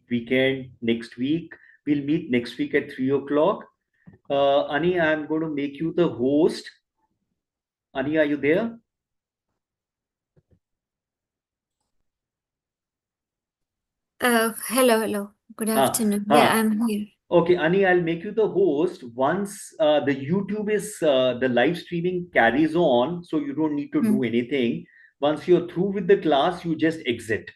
Speaker 1: weekend next week. We'll meet next week at 3 o'clock. Ani, I'm going to make you the host. Ani, are you there?
Speaker 4: Hello. Good afternoon. Yeah, I'm here.
Speaker 1: Okay, Ani, I'll make you the host once the YouTube the live streaming carries on, so you don't need to do anything. Once you're through with the class, you just exit.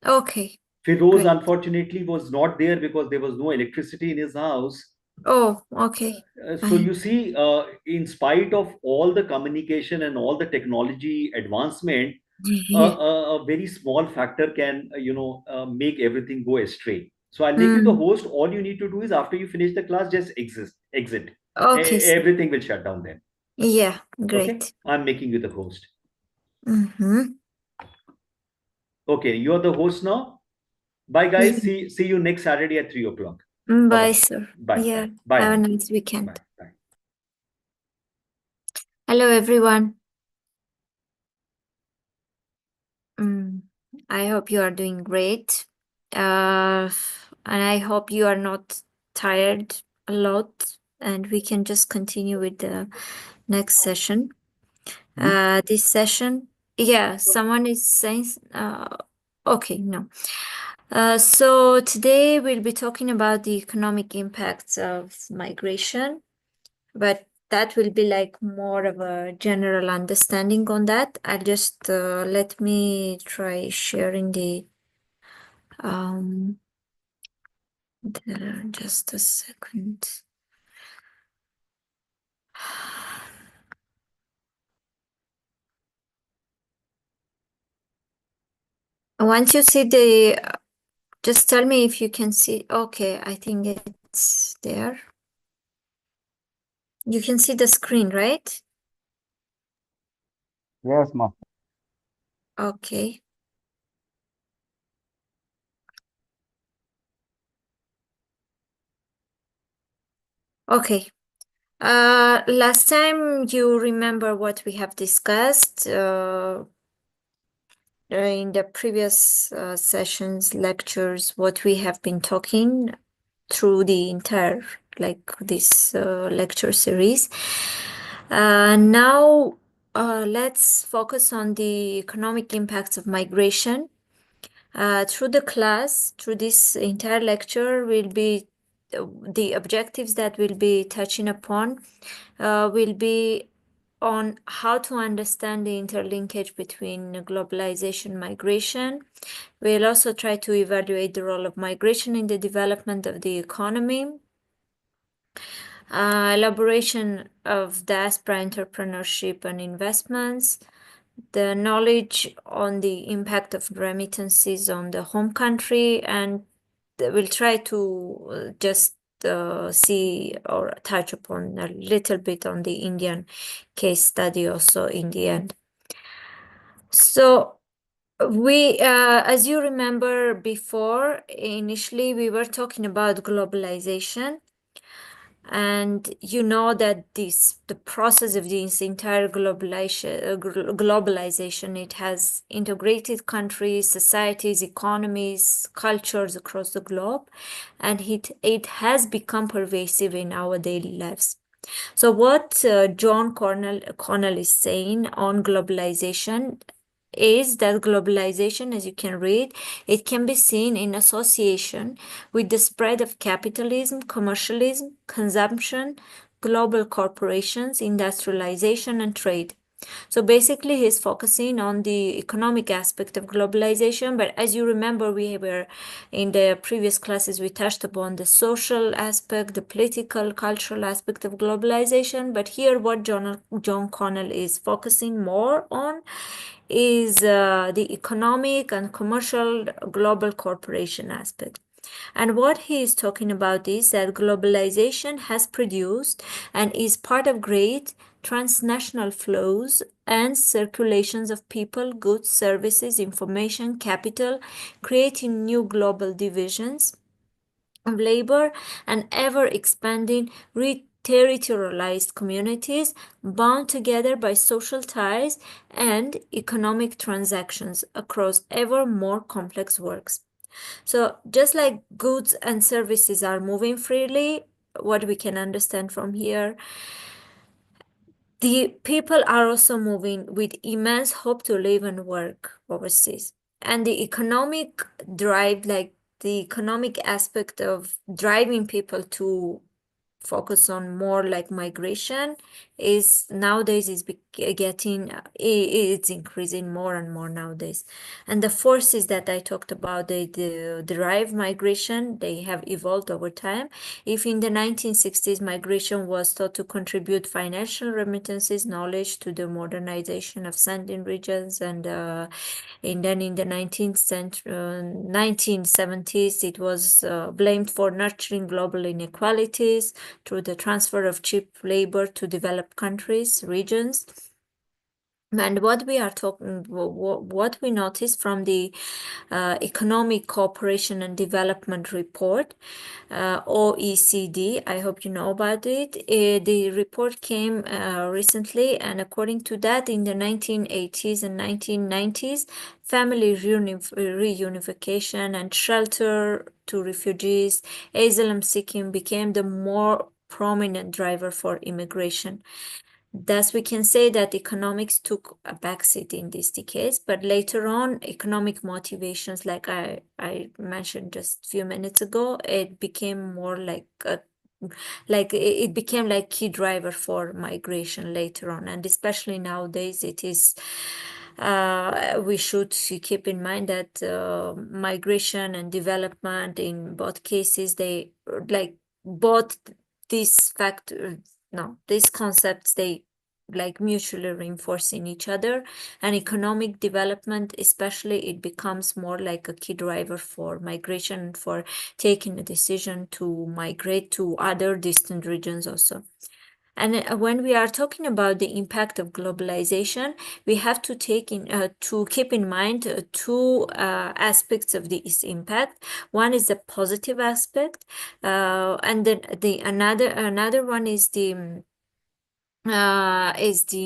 Speaker 4: Okay.
Speaker 1: Firoz,
Speaker 4: Great.
Speaker 1: unfortunately, was not there because there was no electricity in his house.
Speaker 4: Oh, okay.
Speaker 1: So you see, in spite of all the communication and all the technology advancement, a very small factor can, make everything go astray. So I'll make you the host. All you need to do is after you finish the class, just exit.
Speaker 4: Okay, sir.
Speaker 1: Everything will shut down then.
Speaker 4: Yeah,
Speaker 1: Okay,
Speaker 4: great.
Speaker 1: I'm making you the host.
Speaker 4: Mm-hmm.
Speaker 1: Okay, you're the host now. Bye, guys.
Speaker 4: Yeah.
Speaker 1: See you next Saturday at 3 o'clock.
Speaker 4: Bye,
Speaker 1: Bye-bye.
Speaker 4: sir.
Speaker 1: Bye.
Speaker 4: Yeah.
Speaker 1: Bye.
Speaker 4: Have a
Speaker 1: Bye.
Speaker 4: nice weekend.
Speaker 1: Bye. Bye.
Speaker 4: Hello, everyone. I hope you are doing great. And I hope you are not tired a lot, and we can just continue with the next session. This session, yeah, someone is saying, okay, no. So today we'll be talking about the economic impacts of migration, but that will be like more of a general understanding on that. I'll just let me try sharing just a second. Once you see just tell me if you can see. Okay, I think it's there. You can see the screen, right?
Speaker 5: Yes, ma'am.
Speaker 4: Okay. Okay. Last time you remember what we have discussed in the previous sessions, lectures, what we have been talking through the entire this lecture series. Now let's focus on the economic impacts of migration. Through the class, through this entire lecture, will be the objectives that we'll be touching upon will be on how to understand the interlinkage between globalization and migration. We'll also try to evaluate the role of migration in the development of the economy, elaboration of diaspora entrepreneurship and investments, the knowledge on the impact of remittances on the home country, and we'll try to just see or touch upon a little bit on the Indian case study also in the end. So we, as you remember before, initially we were talking about globalization. And you know that the process of this entire globalization, it has integrated countries, societies, economies, cultures across the globe, and it has become pervasive in our daily lives. So what John Connell is saying on globalization is that globalization, as you can read, it can be seen in association with the spread of capitalism, commercialism, consumption, global corporations, industrialization, and trade. So basically, he's focusing on the economic aspect of globalization. But as you remember, we were in the previous classes, we touched upon the social aspect, the political, cultural aspect of globalization. But here, what John Connell is focusing more on is the economic and commercial global corporation aspect. And what he is talking about is that globalization has produced and is part of great transnational flows and circulations of people, goods, services, information, capital, creating new global divisions of labor and ever expanding territorialized communities bound together by social ties and economic transactions across ever more complex works. So just like goods and services are moving freely, what we can understand from here, the people are also moving with immense hope to live and work overseas. And the economic drive, like the economic aspect of driving people to focus on more like migration, is nowadays is getting it's increasing more and more nowadays. And the forces that I talked about, the drive migration, they have evolved over time. If in the 1960s migration was thought to contribute financial remittances, knowledge to the modernization of sending regions, and then in the 1970s, it was blamed for nurturing global inequalities through the transfer of cheap labor to developed countries, regions. And what we are talking, what we notice from the Economic Cooperation and Development Report, OECD, I hope you know about it. The report came recently, and according to that, in the 1980s and 1990s, family reunification and shelter to refugees, asylum seeking became the more prominent driver for immigration. Thus, we can say that economics took a backseat in these decades, but later on, economic motivations, like I mentioned just a few minutes ago, it became more like it became like key driver for migration later on, and especially nowadays, it is. We should keep in mind that migration and development, in both cases, they like both these factors. No, these concepts, they like mutually reinforcing each other, and economic development especially, it becomes more like a key driver for migration, for taking a decision to migrate to other distant regions also. And when we are talking about the impact of globalization, we have to keep in mind two aspects of this impact. One is the positive aspect, and then another one is the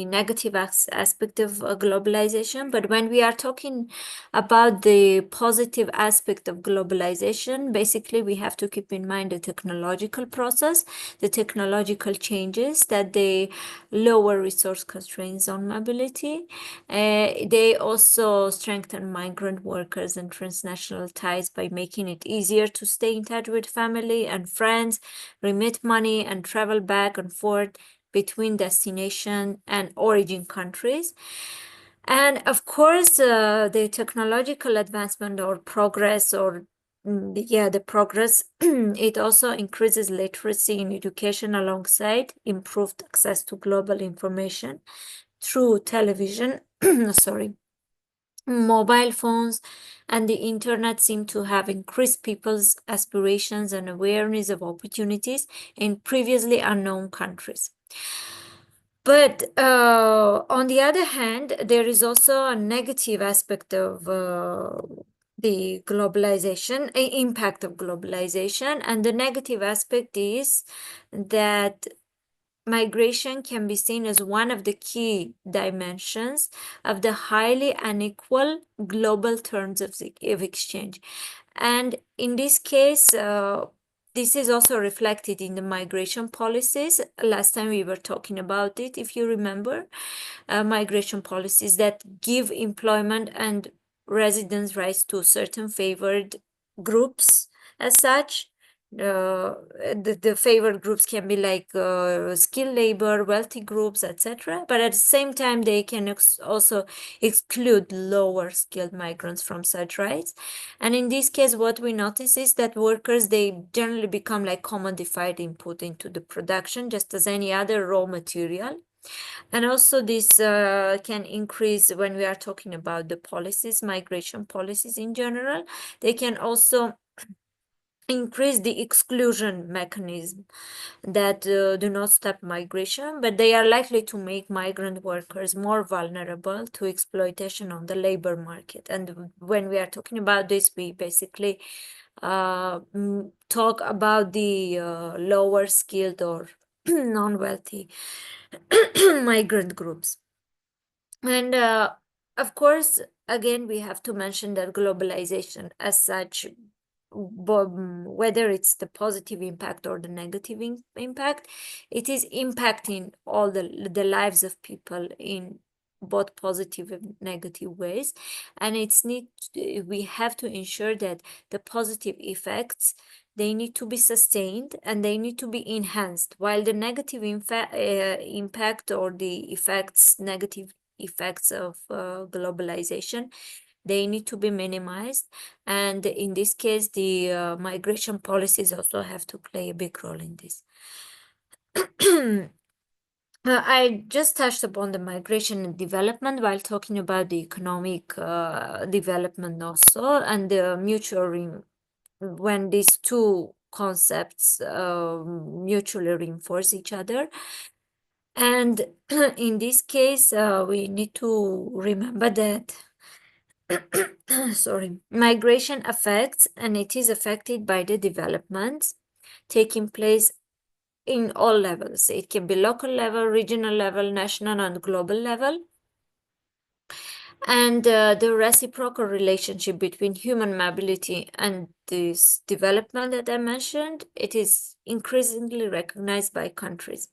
Speaker 4: negative aspect of globalization. But when we are talking about the positive aspect of globalization, basically we have to keep in mind the technological process, the technological changes, that they lower resource constraints on mobility. They also strengthen migrant workers and transnational ties by making it easier to stay in touch with family and friends, remit money, and travel back and forth between destination and origin countries. And of course, the technological advancement or progress, or the progress, it also increases literacy in education alongside improved access to global information through television, sorry, mobile phones, and the internet seem to have increased people's aspirations and awareness of opportunities in previously unknown countries. But on the other hand, there is also a negative aspect of the globalization, impact of globalization. And the negative aspect is that migration can be seen as one of the key dimensions of the highly unequal global terms of exchange. And in this case, this is also reflected in the migration policies. Last time we were talking about it, if you remember, migration policies that give employment and residence rights to certain favored groups as such. The favored groups can be like skilled labor, wealthy groups, etc. But at the same time, they can also exclude lower skilled migrants from such rights. And in this case, what we notice is that workers, they generally become like commodified input into the production, just as any other raw material. And also this can increase when we are talking about the policies, migration policies in general. They can also increase the exclusion mechanism that do not stop migration, but they are likely to make migrant workers more vulnerable to exploitation on the labor market. And when we are talking about this, we basically talk about the lower skilled or non-wealthy migrant groups. And of course, again, we have to mention that globalization as such, whether it's the positive impact or the negative impact, it is impacting all the lives of people in both positive and negative ways. And we have to ensure that the positive effects, they need to be sustained and they need to be enhanced, while the negative impact or the negative effects of globalization, they need to be minimized. And in this case, the migration policies also have to play a big role in this. I just touched upon the migration and development while talking about the economic development also, and the when these two concepts mutually reinforce each other. And in this case, we need to remember that sorry, migration affects, and it is affected by the developments taking place in all levels. It can be local level, regional level, national and global level. And the reciprocal relationship between human mobility and this development that I mentioned, it is increasingly recognized by countries.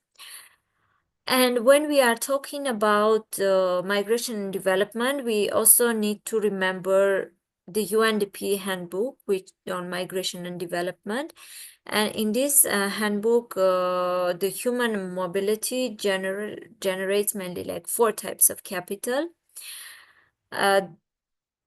Speaker 4: And when we are talking about migration and development, we also need to remember the UNDP handbook on migration and development. And in this handbook, the human mobility generates mainly like 4 types of capital.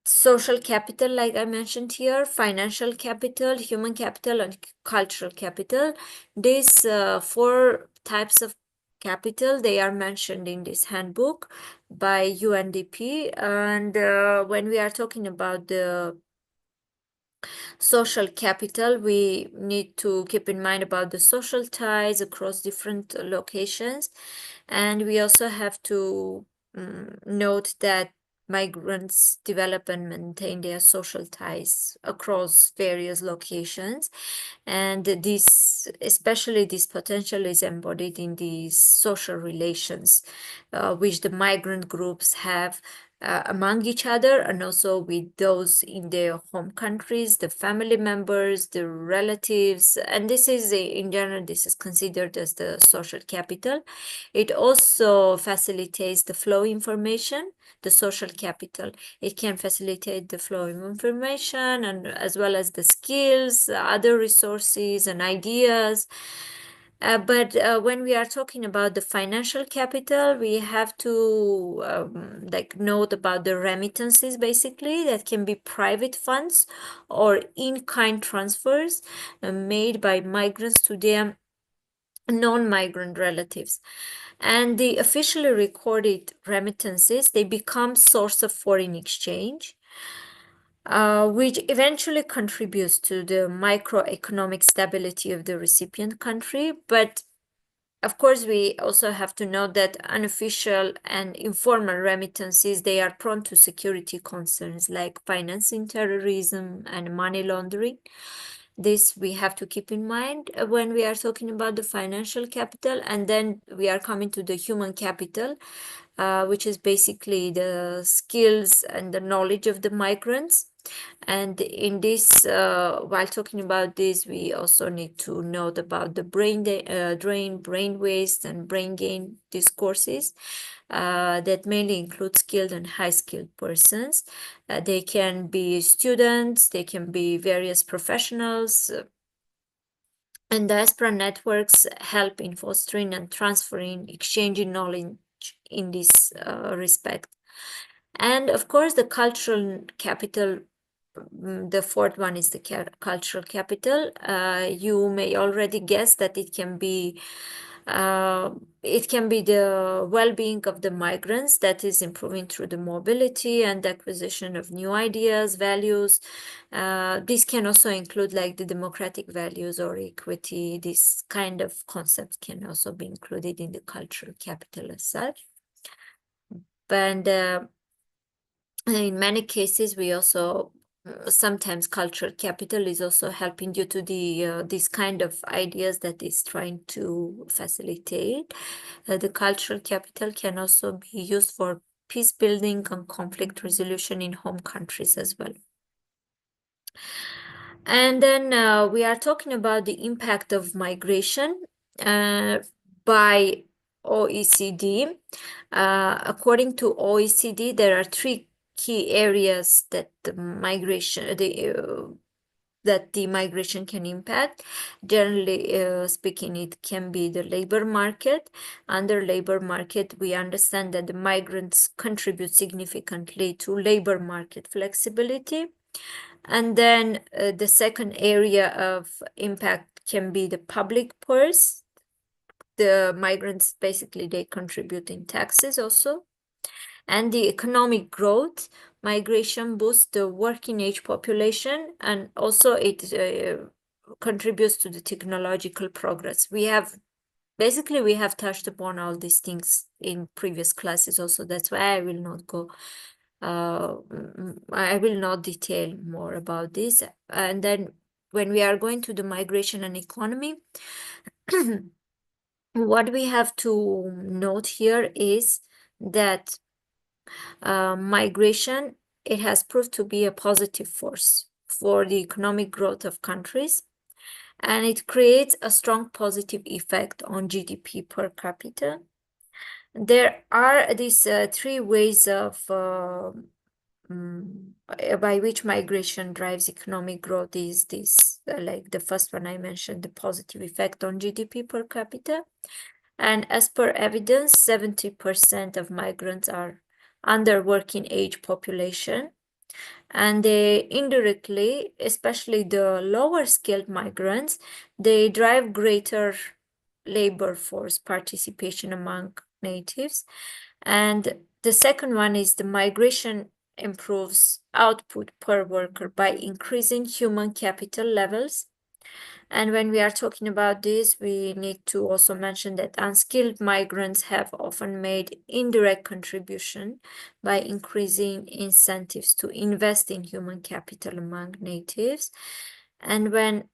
Speaker 4: Social capital, like I mentioned here, financial capital, human capital, and cultural capital. These 4 types of capital, they are mentioned in this handbook by UNDP. And when we are talking about the social capital, we need to keep in mind about the social ties across different locations. And we also have to note that migrants develop and maintain their social ties across various locations. And especially this potential is embodied in these social relations, which the migrant groups have among each other, and also with those in their home countries, the family members, the relatives. And this is, in general, this is considered as the social capital. It also facilitates the flow of information, the social capital. It can facilitate the flow of information, and as well as the skills, other resources and ideas. But when we are talking about the financial capital, we have to note about the remittances, basically, that can be private funds or in-kind transfers made by migrants to their non-migrant relatives. And the officially recorded remittances, they become source of foreign exchange, which eventually contributes to the microeconomic stability of the recipient country. But of course, we also have to note that unofficial and informal remittances, they are prone to security concerns like financing terrorism and money laundering. This we have to keep in mind when we are talking about the financial capital. And then we are coming to the human capital, which is basically the skills and the knowledge of the migrants. And in this, while talking about this, we also need to note about the brain drain, brain waste, and brain gain discourses that mainly include skilled and high-skilled persons. They can be students, they can be various professionals, and diaspora networks help in fostering and transferring, exchanging knowledge in this respect. And of course, the cultural capital, the fourth one is the cultural capital. You may already guess that it can be the well-being of the migrants that is improving through the mobility and acquisition of new ideas, values. This can also include like the democratic values or equity. This kind of concepts can also be included in the cultural capital as such. And in many cases, we also sometimes cultural capital is also helping due to the this kind of ideas that is trying to facilitate. The cultural capital can also be used for peace building and conflict resolution in home countries as well. And then we are talking about the impact of migration by OECD. According to OECD, there are three key areas that the migration can impact. Generally speaking, it can be the labor market. Under labor market, we understand that the migrants contribute significantly to labor market flexibility. And then the second area of impact can be the public purse. The migrants, basically, they contribute in taxes also. And the economic growth, migration boosts the working age population, and also it contributes to the technological progress. We have touched upon all these things in previous classes also. That's why I will not go I will not detail more about this. And then when we are going to the migration and economy, what we have to note here is that migration, it has proved to be a positive force for the economic growth of countries, and it creates a strong positive effect on GDP per capita. There are these three ways of by which migration drives economic growth. Is this like the first one I mentioned, the positive effect on GDP per capita. And as per evidence, 70% of migrants are under working age population, and they indirectly, especially the lower skilled migrants, they drive greater labor force participation among natives. And the second one is the migration improves output per worker by increasing human capital levels. And when we are talking about this, we need to also mention that unskilled migrants have often made indirect contribution by increasing incentives to invest in human capital among natives. And the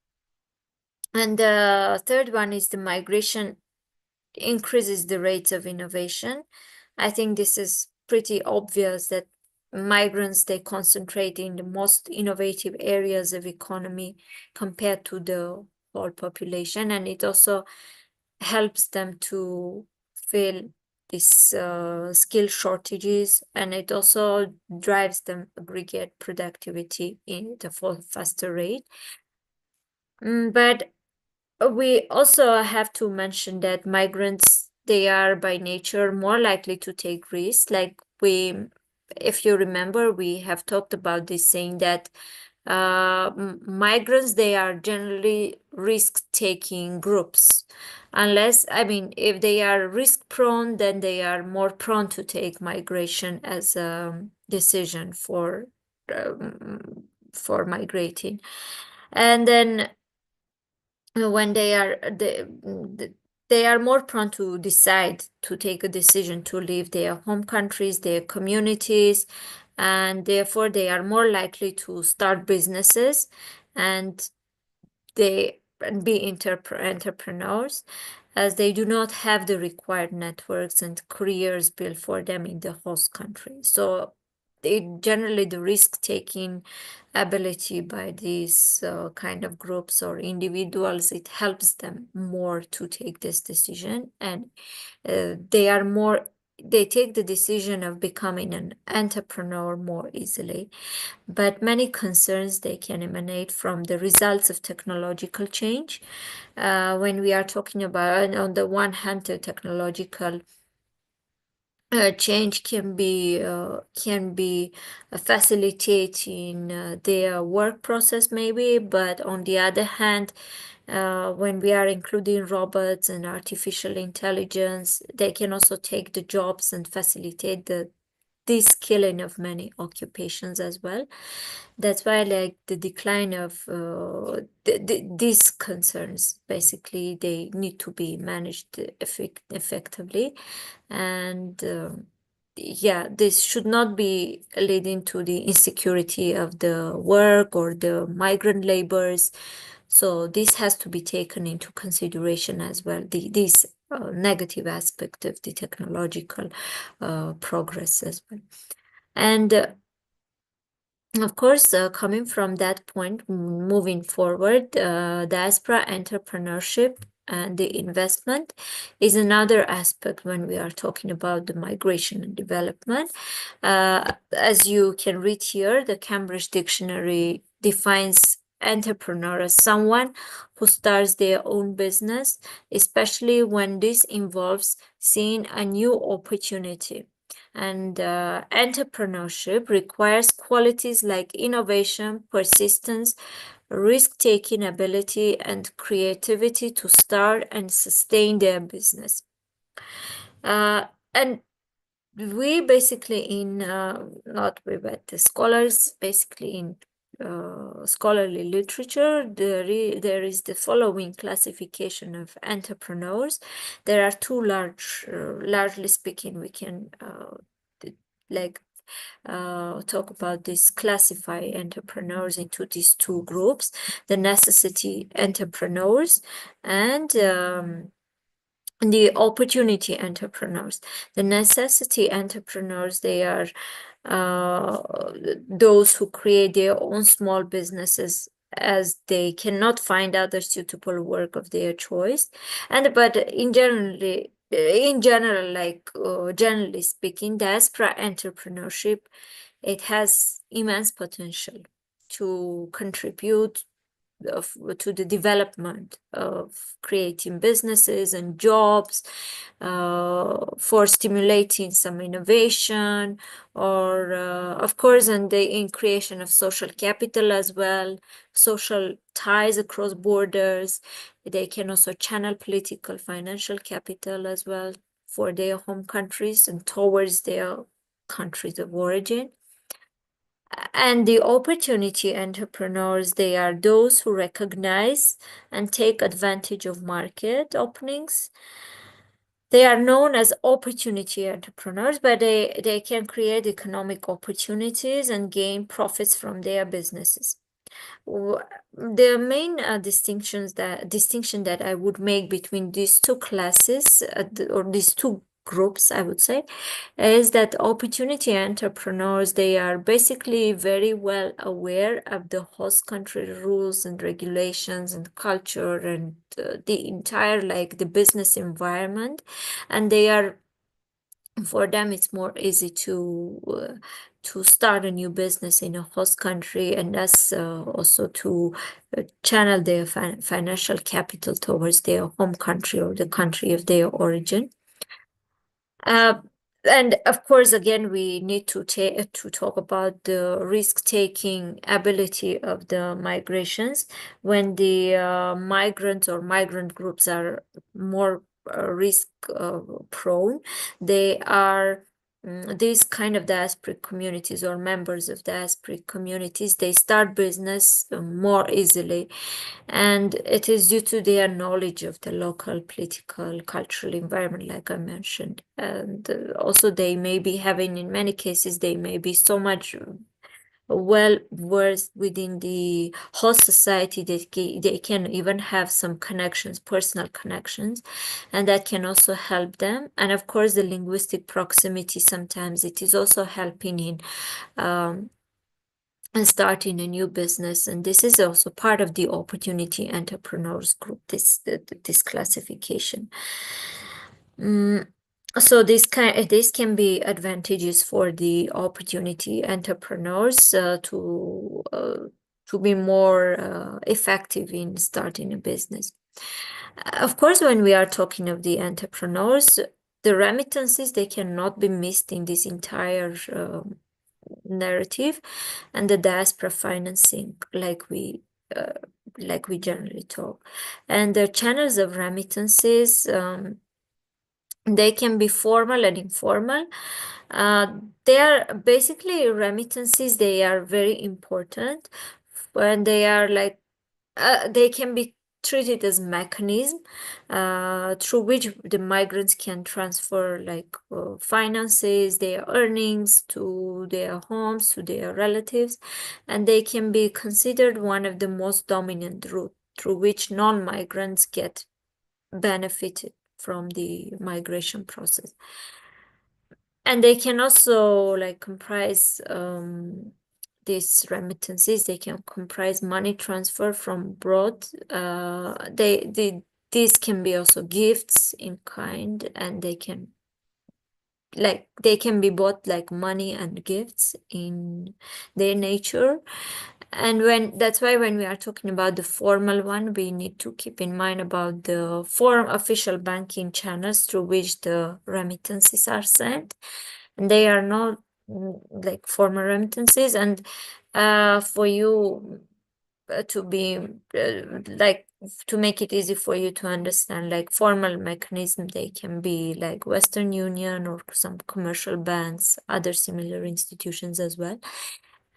Speaker 4: third one is the migration increases the rates of innovation. I think this is pretty obvious that migrants, they concentrate in the most innovative areas of economy compared to the whole population, and it also helps them to fill these skill shortages, and it also drives them aggregate productivity in the faster rate. But we also have to mention that migrants, they are by nature more likely to take risks. Like if you remember, we have talked about this, saying that migrants, they are generally risk-taking groups. Unless, I mean, if they are risk-prone, then they are more prone to take migration as a decision for migrating. And then when they are they are more prone to decide to take a decision to leave their home countries, their communities, and therefore they are more likely to start businesses and they be entrepreneurs, as they do not have the required networks and careers built for them in the host country. So generally the risk-taking ability by these kind of groups or individuals, it helps them more to take this decision, and they take the decision of becoming an entrepreneur more easily. But many concerns, they can emanate from the results of technological change. When we are talking about, on the one hand, the technological change can be facilitating their work process maybe, but on the other hand, when we are including robots and artificial intelligence, they can also take the jobs and facilitate the de-skilling of many occupations as well. That's why, like, the decline of these concerns, basically, they need to be managed effectively. And yeah, this should not be leading to the insecurity of the work or the migrant laborers. So this has to be taken into consideration as well, this negative aspect of the technological progress as well. And of course, coming from that point, moving forward, diaspora entrepreneurship and the investment is another aspect when we are talking about the migration and development. As you can read here, the Cambridge Dictionary defines entrepreneur as someone who starts their own business, especially when this involves seeing a new opportunity. And entrepreneurship requires qualities like innovation, persistence, risk-taking ability, and creativity to start and sustain their business. And we basically not we, but the scholars basically in scholarly literature, there is the following classification of entrepreneurs. There are two largely speaking, we can talk about this, classify entrepreneurs into these two groups: the necessity entrepreneurs and the opportunity entrepreneurs. The necessity entrepreneurs, they are those who create their own small businesses as they cannot find other suitable work of their choice. But generally speaking, diaspora entrepreneurship, it has immense potential to contribute to the development of creating businesses and jobs, for stimulating some innovation, or of course, and in creation of social capital as well, social ties across borders. They can also channel political, financial capital as well for their home countries and towards their countries of origin. And the opportunity entrepreneurs, they are those who recognize and take advantage of market openings. They are known as opportunity entrepreneurs, but they can create economic opportunities and gain profits from their businesses. The main distinction that I would make between these two classes, or these two groups, I would say, is that opportunity entrepreneurs, they are basically very well aware of the host country rules and regulations and culture and the entire, like, the business environment, and for them it's more easy to start a new business in a host country, and thus also to channel their financial capital towards their home country or the country of their origin. And of course, again, we need to talk about the risk-taking ability of the migrations. When the migrants or migrant groups are more risk prone, they are these kind of diasporic communities or members of diasporic communities, they start business more easily, and it is due to their knowledge of the local political, cultural environment, like I mentioned. And also they may be having, in many cases, they may be so much well versed within the host society that they can even have some connections, personal connections, and that can also help them. And of course, the linguistic proximity, sometimes it is also helping in and starting a new business. And this is also part of the opportunity entrepreneurs group, this classification. So this can be advantages for the opportunity entrepreneurs to be more effective in starting a business. Of course, when we are talking of the entrepreneurs, the remittances, they cannot be missed in this entire narrative, and the diaspora financing, like we generally talk, and the channels of remittances. They can be formal and informal. They are basically remittances. They are very important when they are like they can be treated as mechanism through which the migrants can transfer like finances, their earnings to their homes, to their relatives, and they can be considered one of the most dominant route through which non-migrants get benefited from the migration process. And they can also like comprise these remittances, they can comprise money transfer from abroad. These can be also gifts in kind, and they can be both like money and gifts in their nature. And that's why when we are talking about the formal one, we need to keep in mind about the official banking channels through which the remittances are sent. And they are not like formal remittances. And for you to be to make it easy for you to understand, like formal mechanism, they can be like Western Union or some commercial banks, other similar institutions as well.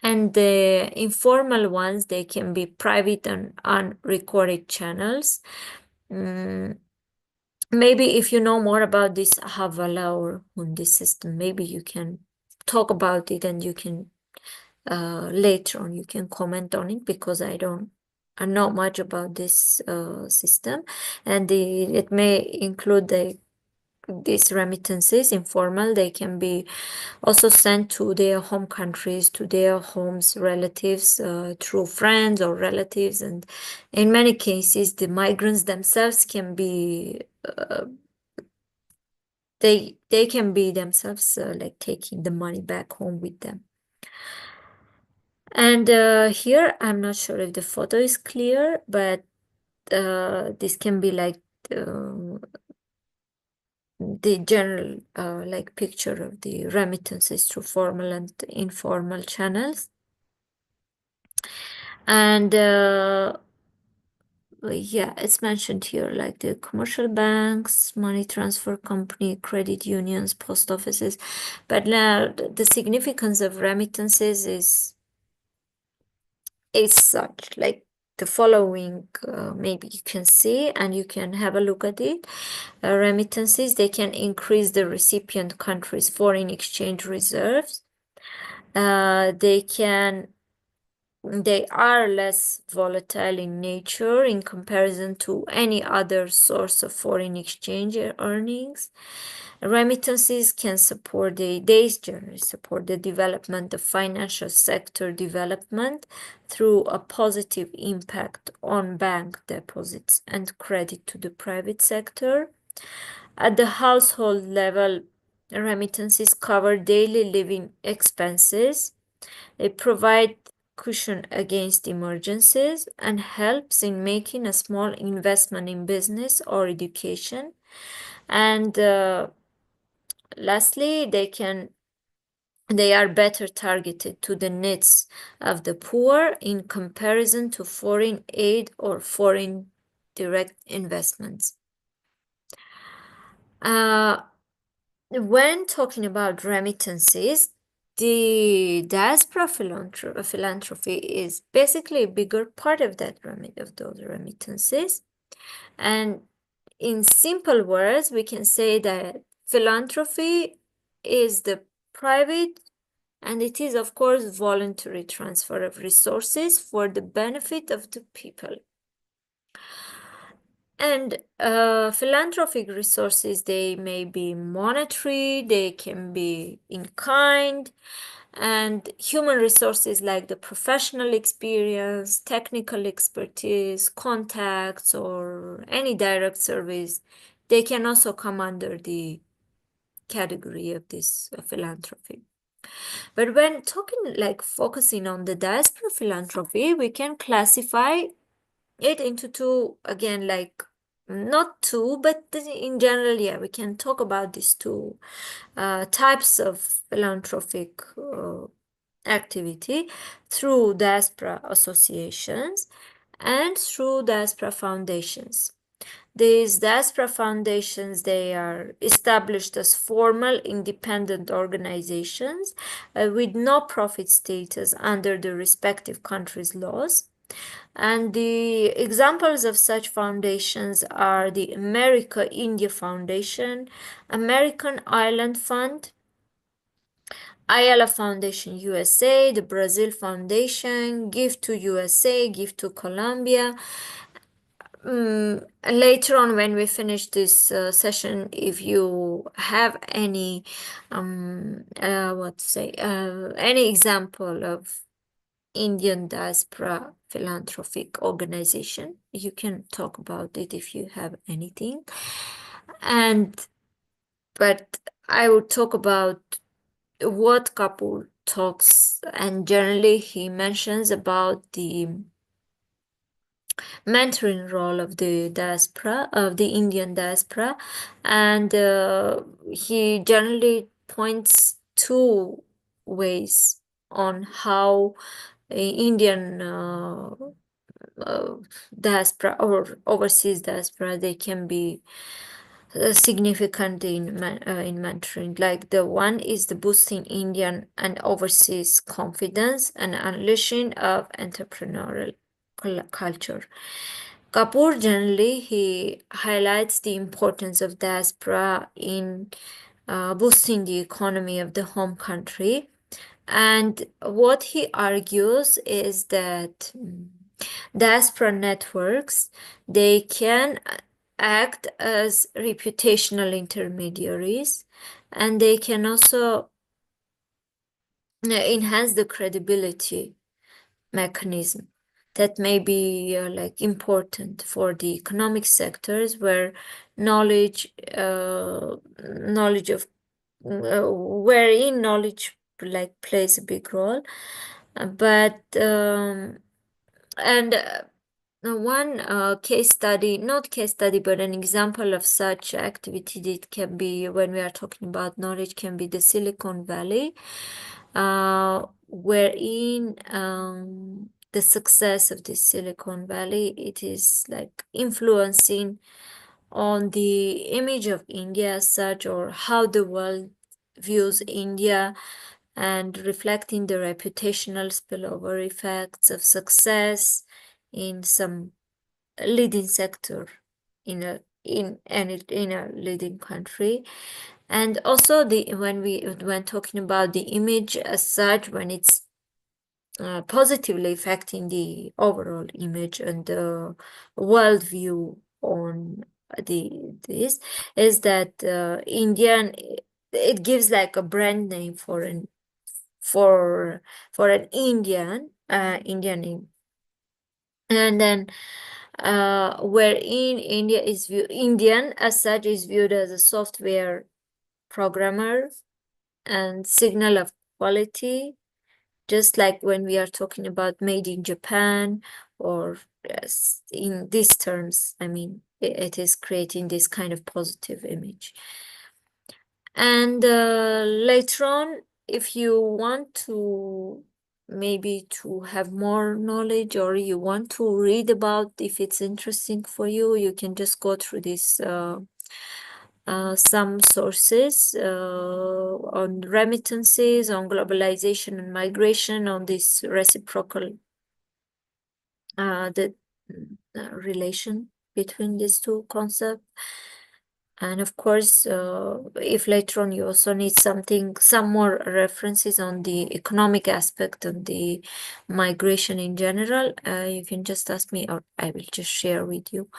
Speaker 4: And the informal ones, they can be private and unrecorded channels. Maybe if you know more about this Havala or Hundi system, maybe you can talk about it, and you can later on you can comment on it, because I know much about this system, and it may include these remittances informal. They can be also sent to their home countries, to their homes, relatives, through friends or relatives. And in many cases, the migrants themselves can be they can be themselves like taking the money back home with them. And here, I'm not sure if the photo is clear, but this can be like the general like picture of the remittances through formal and informal channels. And yeah, it's mentioned here, like the commercial banks, money transfer company, credit unions, post offices. But now the significance of remittances is such, like the following, maybe you can see and you can have a look at it. Remittances, they can increase the recipient country's foreign exchange reserves. They are less volatile in nature in comparison to any other source of foreign exchange earnings. Remittances can support generally support the development of financial sector development through a positive impact on bank deposits and credit to the private sector. At the household level, remittances cover daily living expenses. They provide cushion against emergencies and helps in making a small investment in business or education. And lastly, they are better targeted to the needs of the poor in comparison to foreign aid or foreign direct investments. when talking about remittances, the diaspora philanthropy is basically a bigger part of those remittances. And in simple words, we can say that philanthropy is the private, and it is, of course, voluntary transfer of resources for the benefit of the people. And philanthropic resources, they may be monetary, they can be in kind, and human resources like the professional experience, technical expertise, contacts, or any direct service, they can also come under the category of this philanthropy. But when talking, like focusing on the diaspora philanthropy, we can classify it into two, again, like not two, but in general, yeah, we can talk about these two types of philanthropic activity through diaspora associations and through diaspora foundations. These diaspora foundations, they are established as formal independent organizations with no profit status under the respective country's laws. And the examples of such foundations are the America-India Foundation, American Island Fund, Ayala Foundation USA, the Brazil Foundation, Give to USA, Give to Colombia. Later on, when we finish this session, if you have any any example of Indian diaspora philanthropic organization, you can talk about it if you have anything. But I will talk about what Kapoor talks, and generally he mentions about the mentoring role of the diaspora, of the Indian diaspora, and he generally points two ways on how Indian diaspora or overseas diaspora, they can be significant in mentoring. Like the one is the boosting Indian and overseas confidence and unleashing of entrepreneurial culture. Kapoor generally, he highlights the importance of diaspora in boosting the economy of the home country. And what he argues is that diaspora networks, they can act as reputational intermediaries, and they can also enhance the credibility mechanism that may be like important for the economic sectors where knowledge of wherein knowledge like plays a big role. But one case study, not case study, but an example of such activity that can be, when we are talking about knowledge, can be the Silicon Valley, wherein the success of the Silicon Valley, it is like influencing on the image of India as such, or how the world views India, and reflecting the reputational spillover effects of success in some leading sector in a leading country. And also when talking about the image as such, when it's positively affecting the overall image and the worldview on this, is that Indian, it gives like a brand name for an Indian name. And then wherein Indian as such is viewed as a software programmer and signal of quality, just like when we are talking about made in Japan, or yes, in these terms, I mean, it is creating this kind of positive image. And later on, if you want to maybe to have more knowledge, or you want to read about, if it's interesting for you, you can just go through this some sources on remittances, on globalization and migration, on this reciprocal the relation between these two concepts. And of course, if later on you also need some more references on the economic aspect of the migration in general, you can just ask me or I will just share with you.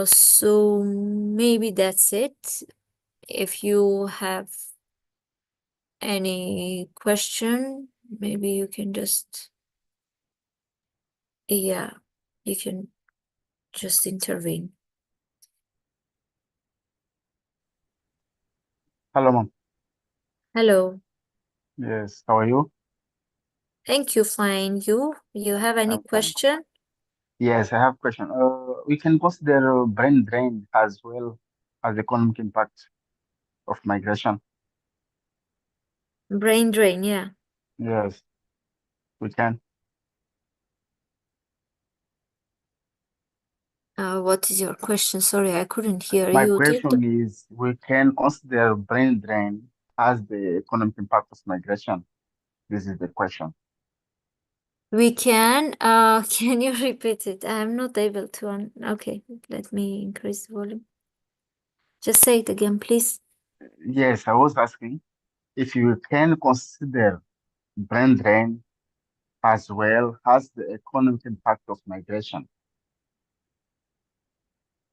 Speaker 4: So maybe that's it. If you have any question, maybe you can just, yeah, you can just intervene.
Speaker 5: Hello, mom.
Speaker 4: Hello.
Speaker 5: Yes, how are you?
Speaker 4: Thank you, fine. You have any
Speaker 5: I'm fine.
Speaker 4: question?
Speaker 5: Yes, I have a question. We can consider brain drain as well as economic impact of migration.
Speaker 4: Brain drain, yeah.
Speaker 5: Yes, we can.
Speaker 4: What is your question? Sorry, I couldn't hear
Speaker 5: My
Speaker 4: you.
Speaker 5: question is, we can consider brain drain as the economic impact of migration. This is the question.
Speaker 4: We can. Can you repeat it? I'm not able to. Okay, let me increase the volume. Just say it again, please.
Speaker 5: Yes, I was asking if you can consider brain drain as well as the economic impact of migration.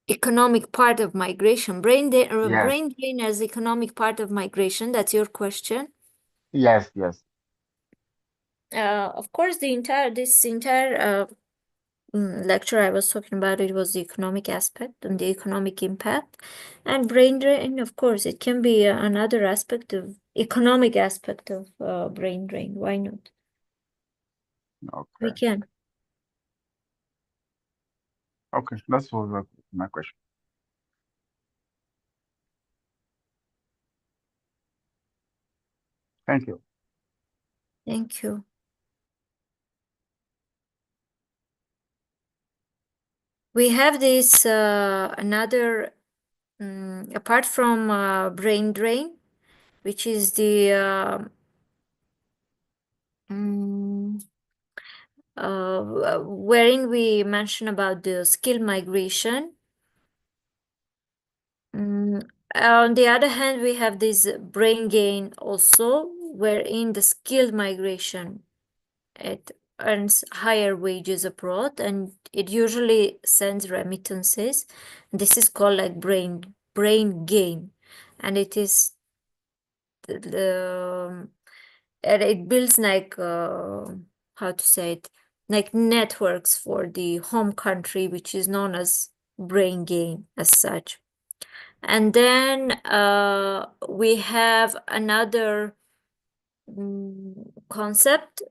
Speaker 4: Economic part of migration.
Speaker 5: Yes,
Speaker 4: Brain drain as economic part of migration. That's your question.
Speaker 5: yes, yes.
Speaker 4: Of course, this entire lecture I was talking about, it was the economic aspect and the economic impact. And brain drain, of course, it can be another aspect of economic aspect of brain drain. Why not? We
Speaker 5: Okay,
Speaker 4: can.
Speaker 5: okay. That was my question. Thank you.
Speaker 4: Thank you. We have this another, apart from brain drain, which is the wherein we mention about the skill migration. On the other hand, we have this brain gain also, wherein the skilled migration, it earns higher wages abroad and it usually sends remittances. This is called like brain gain, and it is the and it builds like how to say it, like networks for the home country, which is known as brain gain as such. And then we have another concept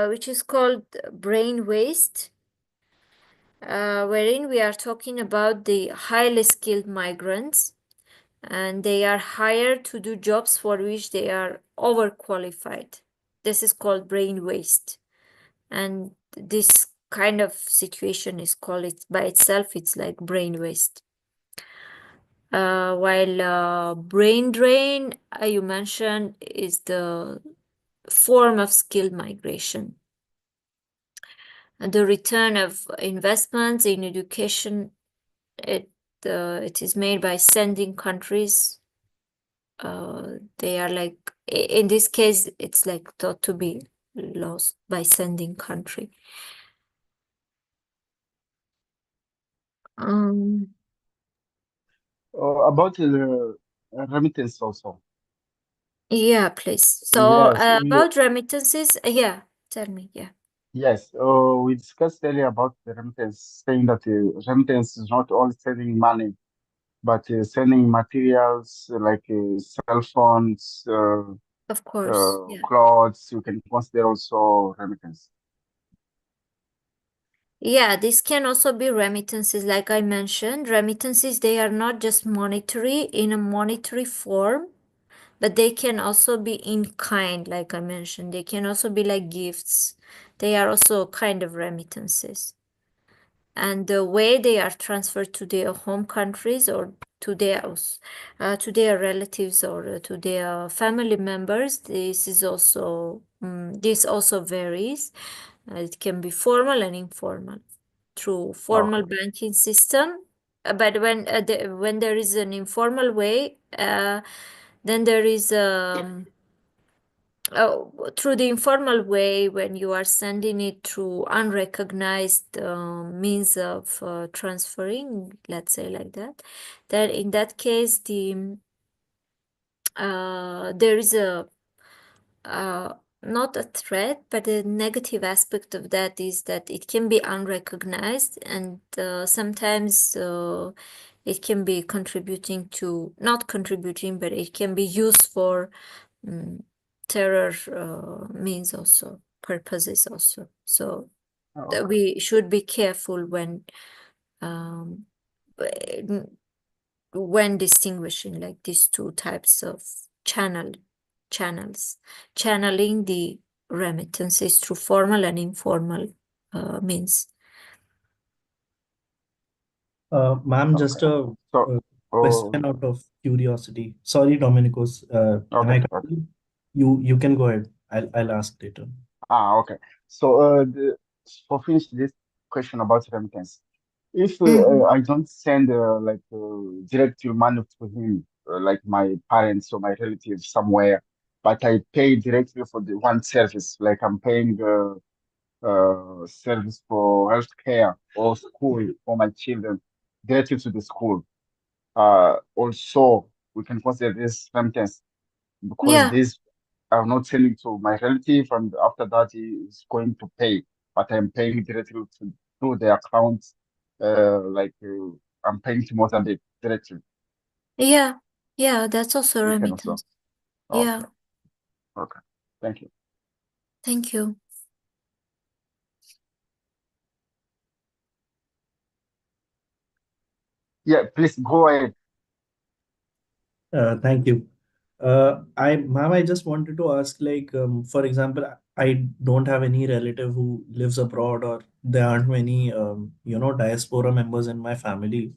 Speaker 4: which is called brain waste, wherein we are talking about the highly skilled migrants, and they are hired to do jobs for which they are overqualified. This is called brain waste. And this kind of situation is called, it by itself, it's like brain waste. While brain drain, you mentioned, is the form of skill migration. And the return of investments in education, it is made by sending countries. They are like, in this case, it's like thought to be lost by sending country.
Speaker 5: About the remittance also.
Speaker 4: Yeah, please. So
Speaker 5: Yes,
Speaker 4: about remittances, yeah, tell me, yeah.
Speaker 5: yes. We discussed earlier about the remittance, saying that remittance is not only sending money, but sending materials like cell phones,
Speaker 4: Of course, yeah.
Speaker 5: clothes. You can consider also remittance.
Speaker 4: Yeah, this can also be remittances, like I mentioned. Remittances, they are not just monetary in a monetary form, but they can also be in kind, like I mentioned. They can also be like gifts. They are also kind of remittances. and the way they are transferred to their home countries or to their relatives or to their family members, this also varies. It can be formal and informal through formal
Speaker 5: Okay.
Speaker 4: banking system. But when there is an informal way, then there is through the informal way, when you are sending it through unrecognized means of transferring, let's say like that, then in that case, there is not a threat, but a negative aspect of that is that it can be unrecognized, and sometimes it can be not contributing, but it can be used for terror means also, purposes also. So
Speaker 5: Okay.
Speaker 4: we should be careful when distinguishing like these two types of channels, channeling the remittances through formal and informal means.
Speaker 2: Ma'am, just
Speaker 5: Okay.
Speaker 2: a
Speaker 5: So,
Speaker 2: question out of curiosity. Sorry, Dominicos. Can I
Speaker 5: okay.
Speaker 2: continue? You can go ahead. I'll ask later.
Speaker 5: Okay. So, for finish this question about remittance, if
Speaker 4: Mhm.
Speaker 5: I don't send direct money to him, like my parents or my relatives somewhere, but I pay directly for the one service, like I'm paying service for healthcare or school for my children directly to the school. Also, we can consider this remittance because
Speaker 4: Yeah,
Speaker 5: this I'm not selling to my relative, and after that he is going to pay, but I'm paying directly through the account, I'm paying to Mozambique directly.
Speaker 4: yeah, that's also
Speaker 5: We can also.
Speaker 4: remittance.
Speaker 5: Okay,
Speaker 4: Yeah,
Speaker 5: okay. Thank you.
Speaker 4: thank you.
Speaker 5: Yeah, please go ahead.
Speaker 2: Thank you. Ma'am, I just wanted to ask, like, for example, I don't have any relative who lives abroad, or there aren't many, diaspora members in my family.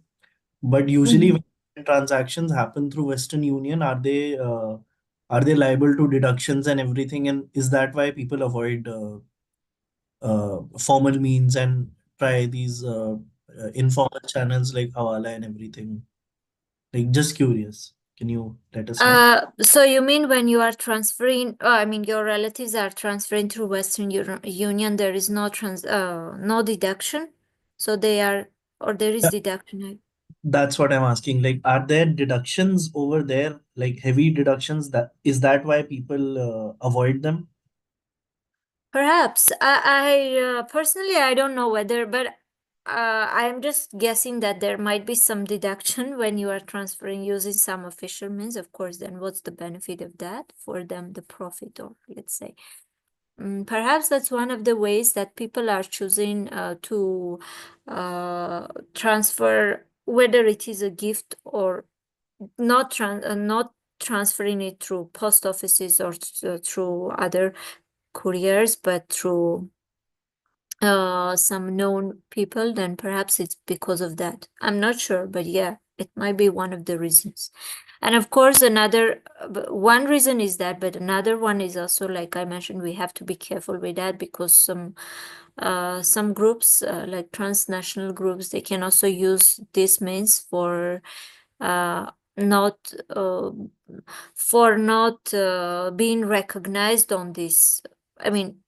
Speaker 2: But usually,
Speaker 4: Mhm.
Speaker 2: when transactions happen through Western Union, are they liable to deductions and everything? And is that why people avoid formal means and try these informal channels like Hawala and everything? Like, just curious. Can you let us know?
Speaker 4: So you mean when you are transferring, I mean, your relatives are transferring through Western Union, there is no deduction? So they are, or there is
Speaker 2: Yeah,
Speaker 4: deduction?
Speaker 2: that's what I'm asking. Like, are there deductions over there, like heavy deductions? That is that why people avoid them?
Speaker 4: Perhaps. I personally, I don't know whether, but I'm just guessing that there might be some deduction when you are transferring using some official means. Of course, then what's the benefit of that for them, the profit, or let's say. Perhaps that's one of the ways that people are choosing to transfer, whether it is a gift or not transferring it through post offices or through other couriers, but through some known people. Then perhaps it's because of that. I'm not sure, but yeah, it might be one of the reasons. And of course, one reason is that, but another one is also, like I mentioned, we have to be careful with that because some groups, like transnational groups, they can also use this means not uh, not being recognized on this. I mean,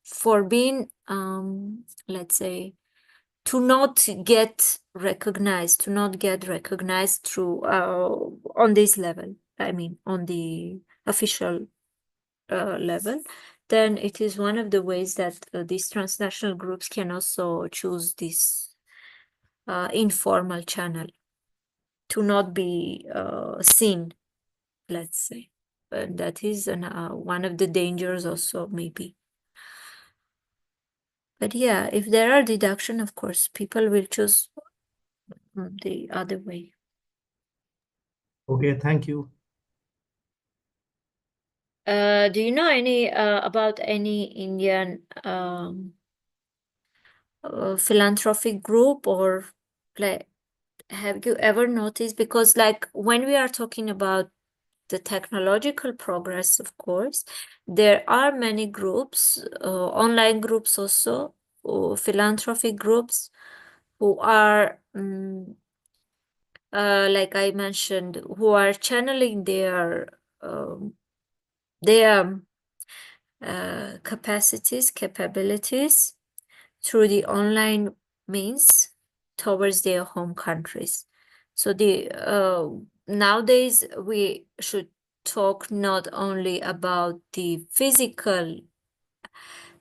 Speaker 4: for being let's say, to not get recognized through on this level, I mean on the official level, then it is one of the ways that these transnational groups can also choose this informal channel to not be seen, let's say. That is one of the dangers also, maybe. But yeah, if there are deduction, of course, people will choose the other way.
Speaker 2: Okay, thank you.
Speaker 4: Do you know any about any Indian philanthropic group, or like, have you ever noticed? Because like when we are talking about the technological progress, of course, there are many groups, online groups also, or philanthropic groups, who are like I mentioned, who are channeling their capabilities through the online means towards their home countries. So nowadays we should talk not only about the physical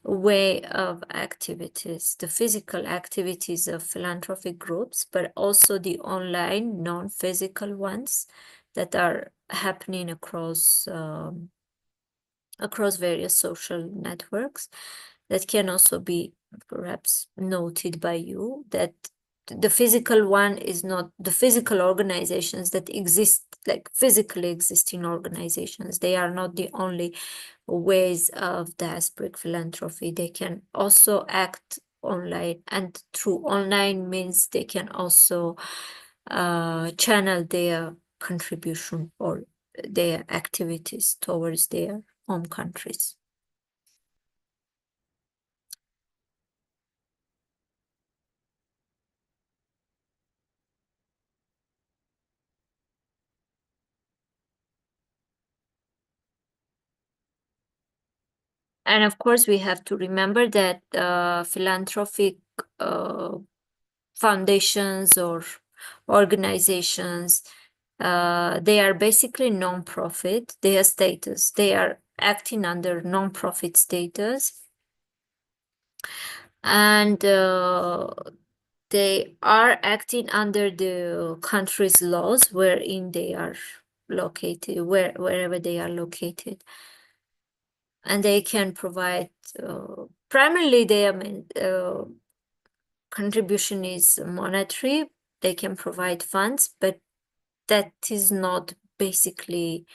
Speaker 4: way of activities, the physical activities of philanthropic groups, but also the online non-physical ones that are happening across various social networks, that can also be perhaps noted by you, that the physical one is not the physical organizations that exist, like physically existing organizations. They are not the only ways of diasporic philanthropy. They can also act online, and through online means they can also channel their contribution or their activities towards their home countries. And of course, we have to remember that philanthropic foundations or organizations, they are basically non-profit. Their status, they are acting under non-profit status, and they are acting under the country's laws wherein they are located, wherever they are located. And they can provide, primarily their contribution is monetary. They can provide funds, but that is not basically,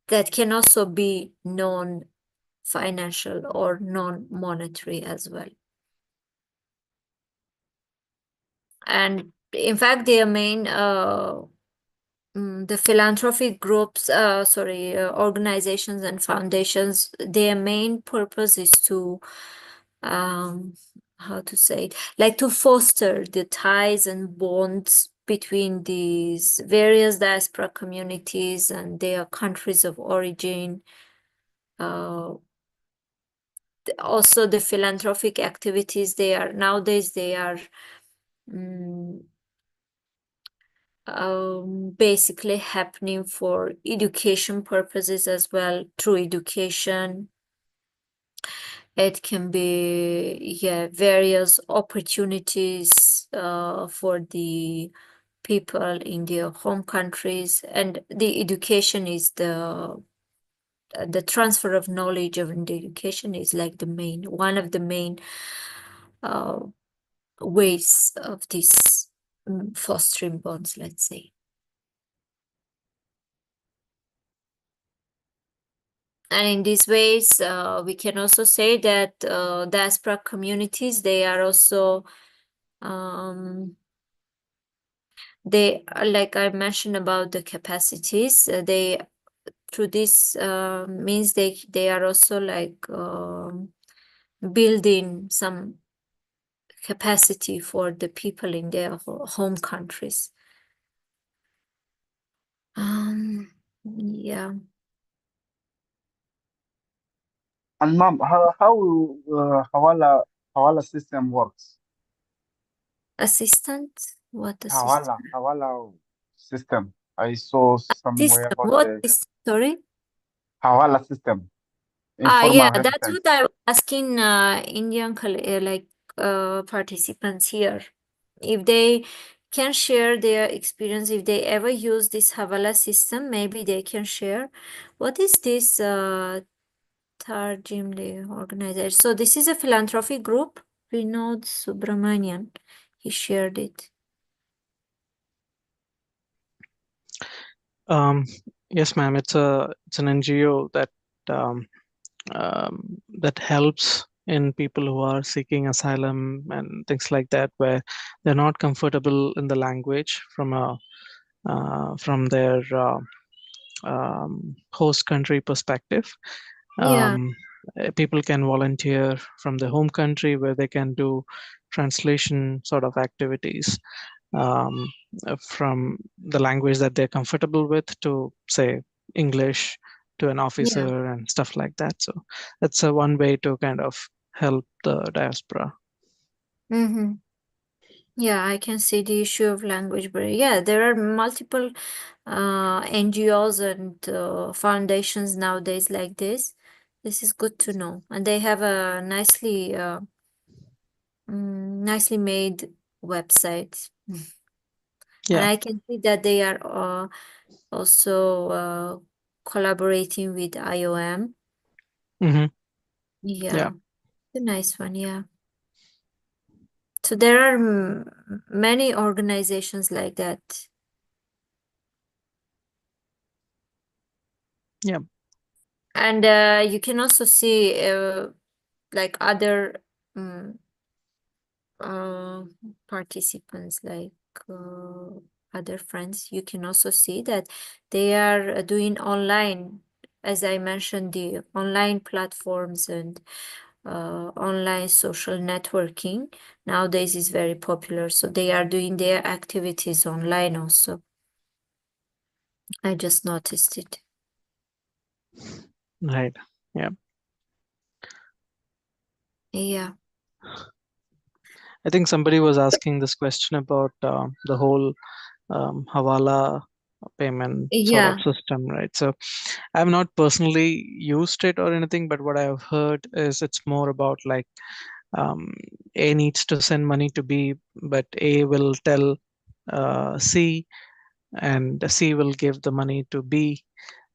Speaker 4: that can also be non-financial or non-monetary as well. And in fact, their main the philanthropic groups, organizations and foundations, their main purpose is to, how to say it, like to foster the ties and bonds between these various diaspora communities and their countries of origin. Also, the philanthropic activities, nowadays they are basically happening for education purposes as well. Through education, it can be various opportunities for the people in their home countries, and the education is the transfer of knowledge of the education is like one of the main ways of this fostering bonds, let's say. And in these ways, we can also say that diaspora communities, they are also, they are, like I mentioned about the capacities, they, through this means they are also like building some capacity for the people in their home countries. Yeah.
Speaker 5: And mom, how Hawala system works?
Speaker 4: Assistant? What assistant?
Speaker 5: Hawala system. I saw somewhere
Speaker 4: System.
Speaker 5: about
Speaker 4: What
Speaker 5: the
Speaker 4: is, sorry?
Speaker 5: Hawala system.
Speaker 4: Yeah,
Speaker 5: Informal
Speaker 4: that's
Speaker 5: remittance.
Speaker 4: what I was asking Indian participants here. If they can share their experience, if they ever use this Havala system, maybe they can share. What is this Tarjimli organizer? So this is a philanthropic group. Vinod Subramanian, he shared it.
Speaker 3: Yes, ma'am. It's an NGO that that helps in people who are seeking asylum and things like that, where they're not comfortable in the language from their host country perspective.
Speaker 4: Yeah.
Speaker 3: People can volunteer from the home country where they can do translation sort of activities um, from the language that they're comfortable with to, say, English to an
Speaker 4: Yeah.
Speaker 3: officer and stuff like that. So that's a one way to kind of help the diaspora.
Speaker 4: Mm-hmm. Yeah, I can see the issue of language barrier. Yeah, there are multiple NGOs and foundations nowadays like this. This is good to know, and they have a nicely made website. And
Speaker 3: Yeah.
Speaker 4: I can see that they are also collaborating with IOM.
Speaker 3: Hmm.
Speaker 4: Yeah,
Speaker 3: Yeah.
Speaker 4: it's a nice one. Yeah. So there are many organizations like that.
Speaker 3: Yeah.
Speaker 4: And you can also see like other participants, like other friends. You can also see that they are doing online, as I mentioned, the online platforms and online social networking nowadays is very popular. So they are doing their activities online also. I just noticed it.
Speaker 3: Right. Yeah.
Speaker 4: Yeah.
Speaker 3: I think somebody was asking this question about the whole Hawala payment sort of
Speaker 4: Yeah.
Speaker 3: system, right? So I've not personally used it or anything, but what I've heard is it's more about like A needs to send money to B, but A will tell C, and C will give the money to B.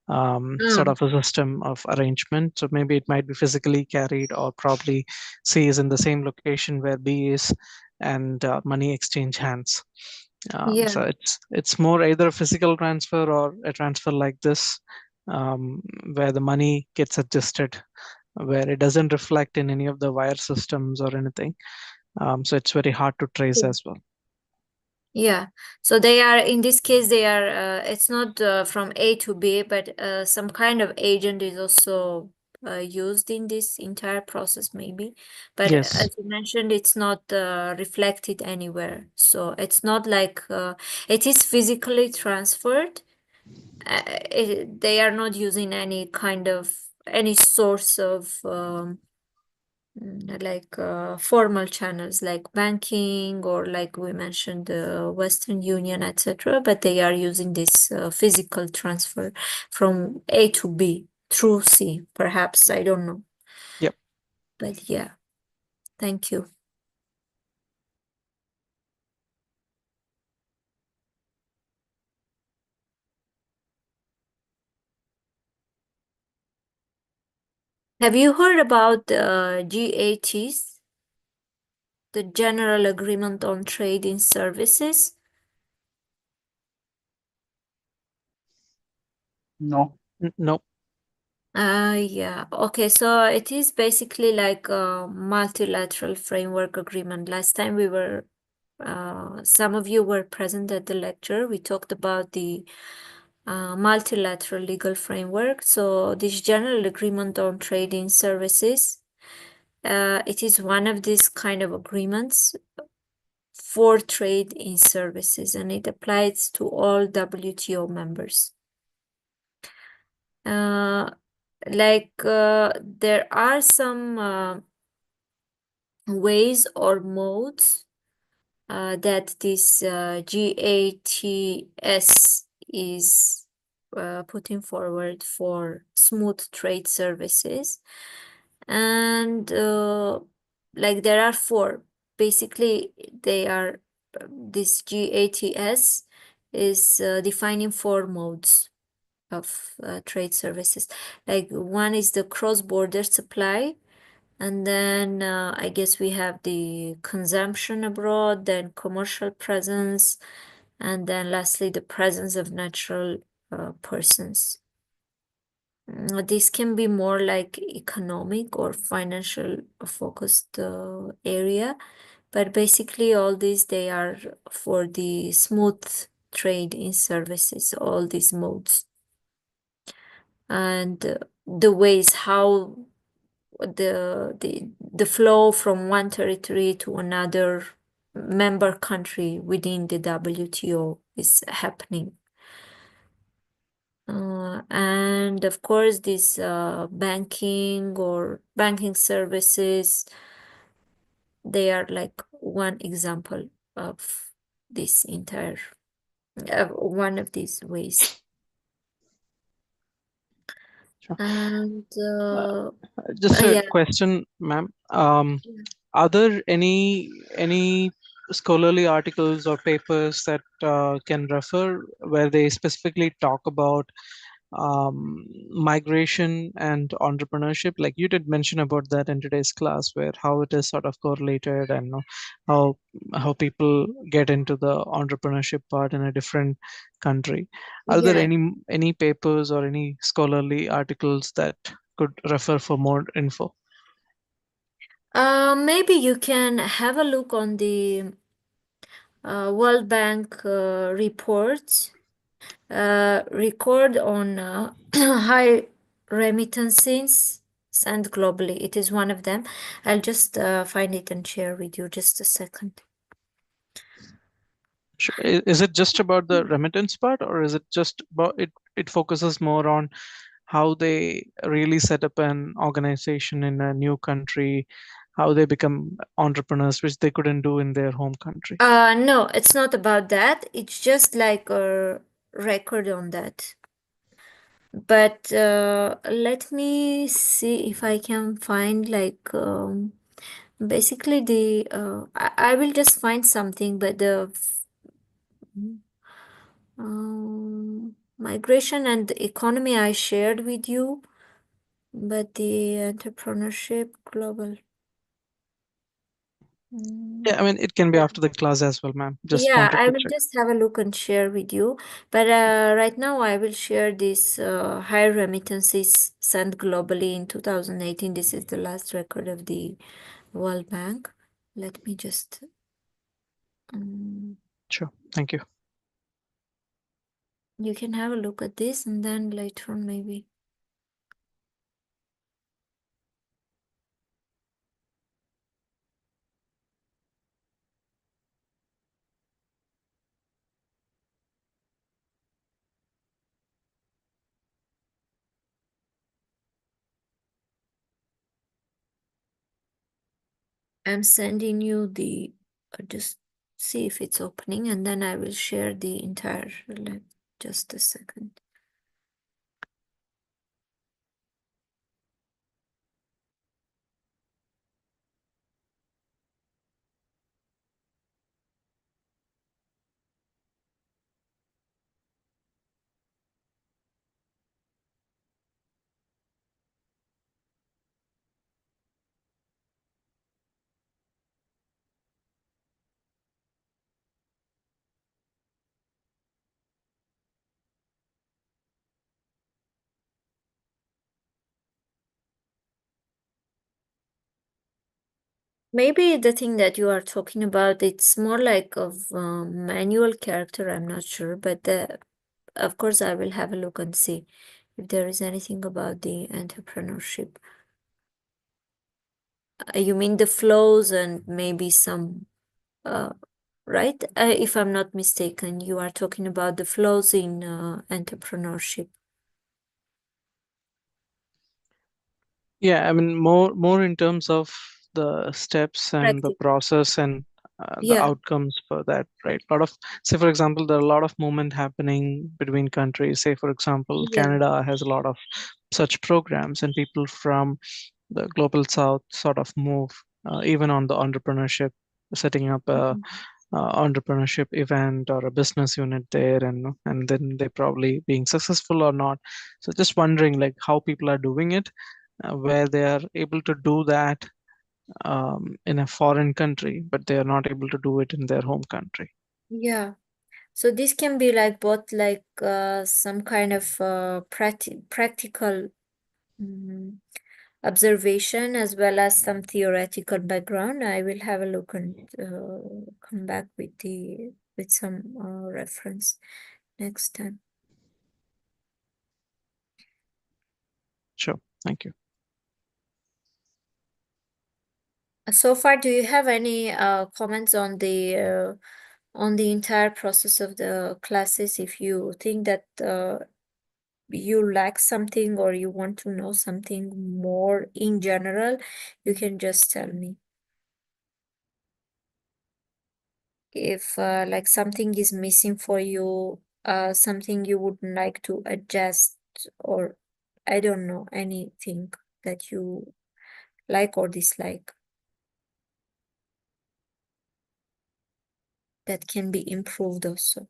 Speaker 3: Sort
Speaker 4: Oh,
Speaker 3: of a system of arrangement. So maybe it might be physically carried, or probably C is in the same location where B is, and money exchange hands.
Speaker 4: yeah.
Speaker 3: So it's more either a physical transfer or a transfer like this, where the money gets adjusted, where it doesn't reflect in any of the wire systems or anything. So it's very hard to trace as well.
Speaker 4: Yeah, so they are, in this case, they are, it's not from A to B, but some kind of agent is also used in this entire process, maybe. But
Speaker 3: Yes.
Speaker 4: as you mentioned, it's not reflected anywhere. So it's not like it is physically transferred. They are not using any kind of, any source of like formal channels like banking, or like we mentioned the Western Union, etc. But they are using this physical transfer from A to B through C, perhaps, I don't know.
Speaker 3: Yep.
Speaker 4: But yeah, thank you. Have you heard about GATs, the General Agreement on Trade in Services?
Speaker 5: No.
Speaker 3: Nope.
Speaker 4: Yeah, okay, so it is basically like a multilateral framework agreement. Last time we were, some of you were present at the lecture. We talked about the multilateral legal framework. So this general agreement on trade in services, it is one of these kind of agreements for trade in services, and it applies to all WTO members. There are some ways or modes that this GATS is putting forward for smooth trade services. And like there are four. Basically, they are, this GATS is defining four modes of trade services. Like one is the cross-border supply, and then I guess we have the consumption abroad, then commercial presence, and then lastly the presence of natural persons. this can be more like economic or financial focused area, but basically all these, they are for the smooth trade in services, all these modes, and the ways how the flow from one territory to another member country within the WTO is happening. And of course, this banking or banking services, they are like one example of this entire, one of these ways.
Speaker 3: Sure.
Speaker 4: And
Speaker 3: Just a
Speaker 4: yeah,
Speaker 3: question, ma'am.
Speaker 4: yeah.
Speaker 3: Are there any scholarly articles or papers that can refer where they specifically talk about migration and entrepreneurship? Like you did mention about that in today's class, where how it is sort of correlated, and how people get into the entrepreneurship part in a different country. Are there
Speaker 4: Yeah.
Speaker 3: any papers or any scholarly articles that could refer for more info?
Speaker 4: Maybe you can have a look on the World Bank reports, record on high remittances sent globally. It is one of them. I'll just find it and share with you. Just a second.
Speaker 3: Sure. Is it just about the remittance part, or is it just about it? It focuses more on how they really set up an organization in a new country, how they become entrepreneurs, which they couldn't do in their home country.
Speaker 4: No, it's not about that. It's just like a record on that. But let me see if I can find like basically the I will just find something, but the migration and the economy I shared with you, but the entrepreneurship global.
Speaker 3: Yeah, I mean, it can be after the class as well, ma'am. Just
Speaker 4: Yeah,
Speaker 3: wanted
Speaker 4: I
Speaker 3: to
Speaker 4: will
Speaker 3: check.
Speaker 4: just have a look and share with you. But right now, I will share this high remittances sent globally in 2018. This is the last record of the World Bank. Let me just.
Speaker 3: Sure, thank you.
Speaker 4: You can have a look at this, and then later on, maybe. I'm sending you the, just see if it's opening, and then I will share the entire, just a second. Maybe the thing that you are talking about, it's more like of manual character, I'm not sure, but of course I will have a look and see if there is anything about the entrepreneurship. You mean the flows and maybe some, right? If I'm not mistaken, you are talking about the flows in entrepreneurship.
Speaker 3: Yeah, I mean, more in terms of the steps and the
Speaker 4: Practical.
Speaker 3: process and the
Speaker 4: Yeah,
Speaker 3: outcomes for that, right? A lot of, say, for example, there are a lot of movement happening between countries. Say, for example,
Speaker 4: yeah.
Speaker 3: Canada has a lot of such programs, and people from the global south sort of move even on the entrepreneurship, setting up a
Speaker 4: Mhm.
Speaker 3: entrepreneurship event or a business unit there, and then they probably being successful or not. So just wondering like how people are doing it, where they are able to do that in a foreign country, but they are not able to do it in their home country.
Speaker 4: Yeah. So this can be like both like some kind of practical observation as well as some theoretical background. I will have a look and come back with some reference next time.
Speaker 3: Sure. Thank you.
Speaker 4: So far, do you have any comments on the entire process of the classes? If you think that you lack something or you want to know something more in general, you can just tell me. If like something is missing for you, something you would like to adjust, or I don't know, anything that you like or dislike that can be improved also.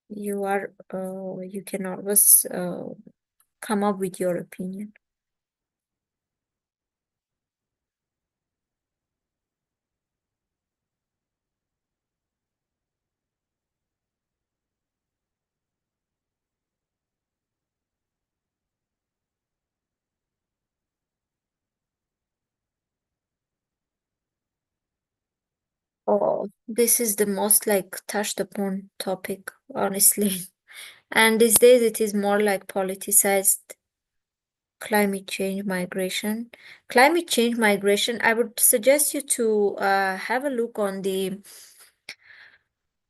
Speaker 4: You can always come up with your opinion. Oh, this is the most like touched upon topic, honestly. And these days it is more like politicized. Climate change migration. Climate change migration, I would suggest you to have a look on the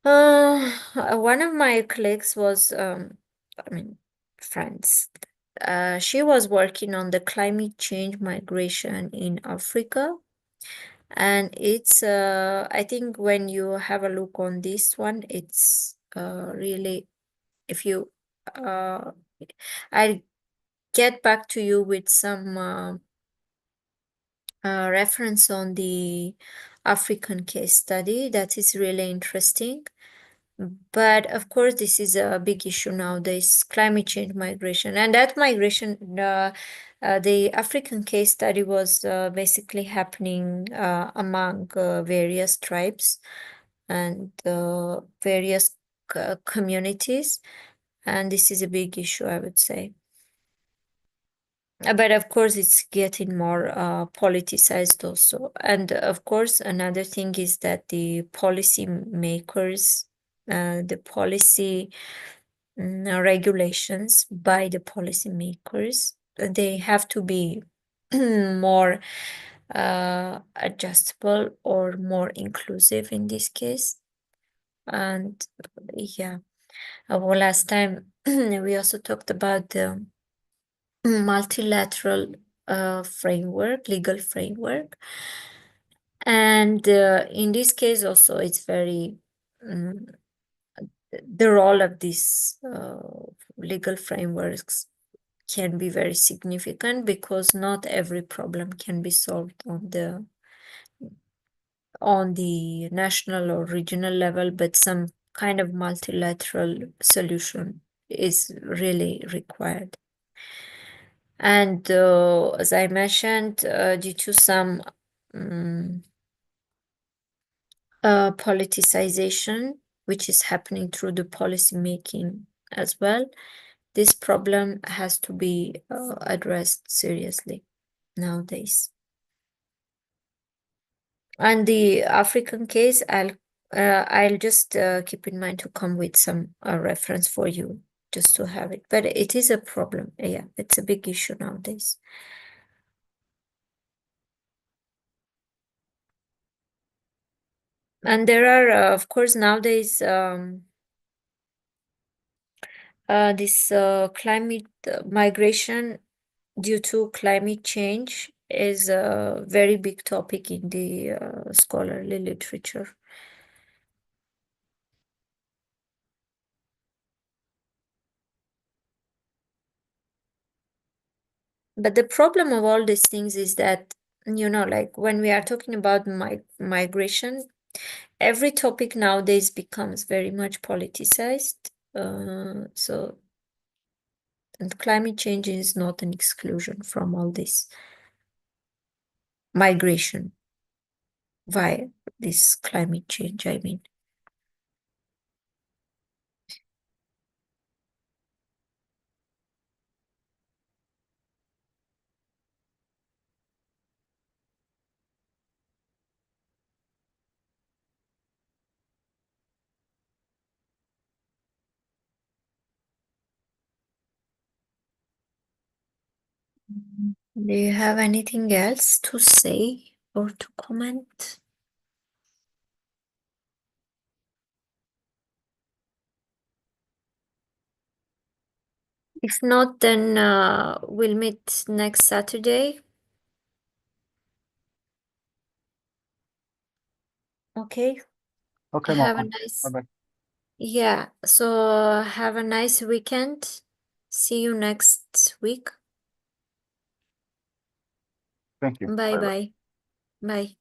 Speaker 4: one of my colleagues was I mean friends. She was working on the climate change migration in Africa. And it's I think when you have a look on this one, it's really, if you I'll get back to you with some reference on the African case study that is really interesting. But of course, this is a big issue nowadays, climate change migration. And that migration, the African case study was basically happening among various tribes and various communities. And this is a big issue, I would say. But of course, it's getting more politicized also. And of course, another thing is that the policy makers, the policy regulations by the policy makers, they have to be more adjustable or more inclusive in this case. And yeah, well, last time we also talked about the multilateral framework, legal framework. And in this case also, it's very, the role of these legal frameworks can be very significant because not every problem can be solved on the national or regional level, but some kind of multilateral solution is really required. And as I mentioned, due to some politicization, which is happening through the policy making as well, this problem has to be addressed seriously nowadays. And the African case, I'll just keep in mind to come with some reference for you, just to have it. But it is a problem. Yeah, it's a big issue nowadays. And there are, of course, nowadays this climate migration due to climate change is a very big topic in the scholarly literature. But the problem of all these things is that, like when we are talking about migration, every topic nowadays becomes very much politicized. So, and climate change is not an exclusion from all this migration via this climate change, I mean. Do you have anything else to say or to comment? If not, then we'll meet next Saturday. Okay.
Speaker 5: Okay,
Speaker 4: Have a
Speaker 5: Mom.
Speaker 4: nice,
Speaker 5: Bye-bye.
Speaker 4: yeah. So have a nice weekend. See you next week.
Speaker 5: Thank you.
Speaker 4: Bye
Speaker 5: Bye-bye.
Speaker 4: bye. Bye.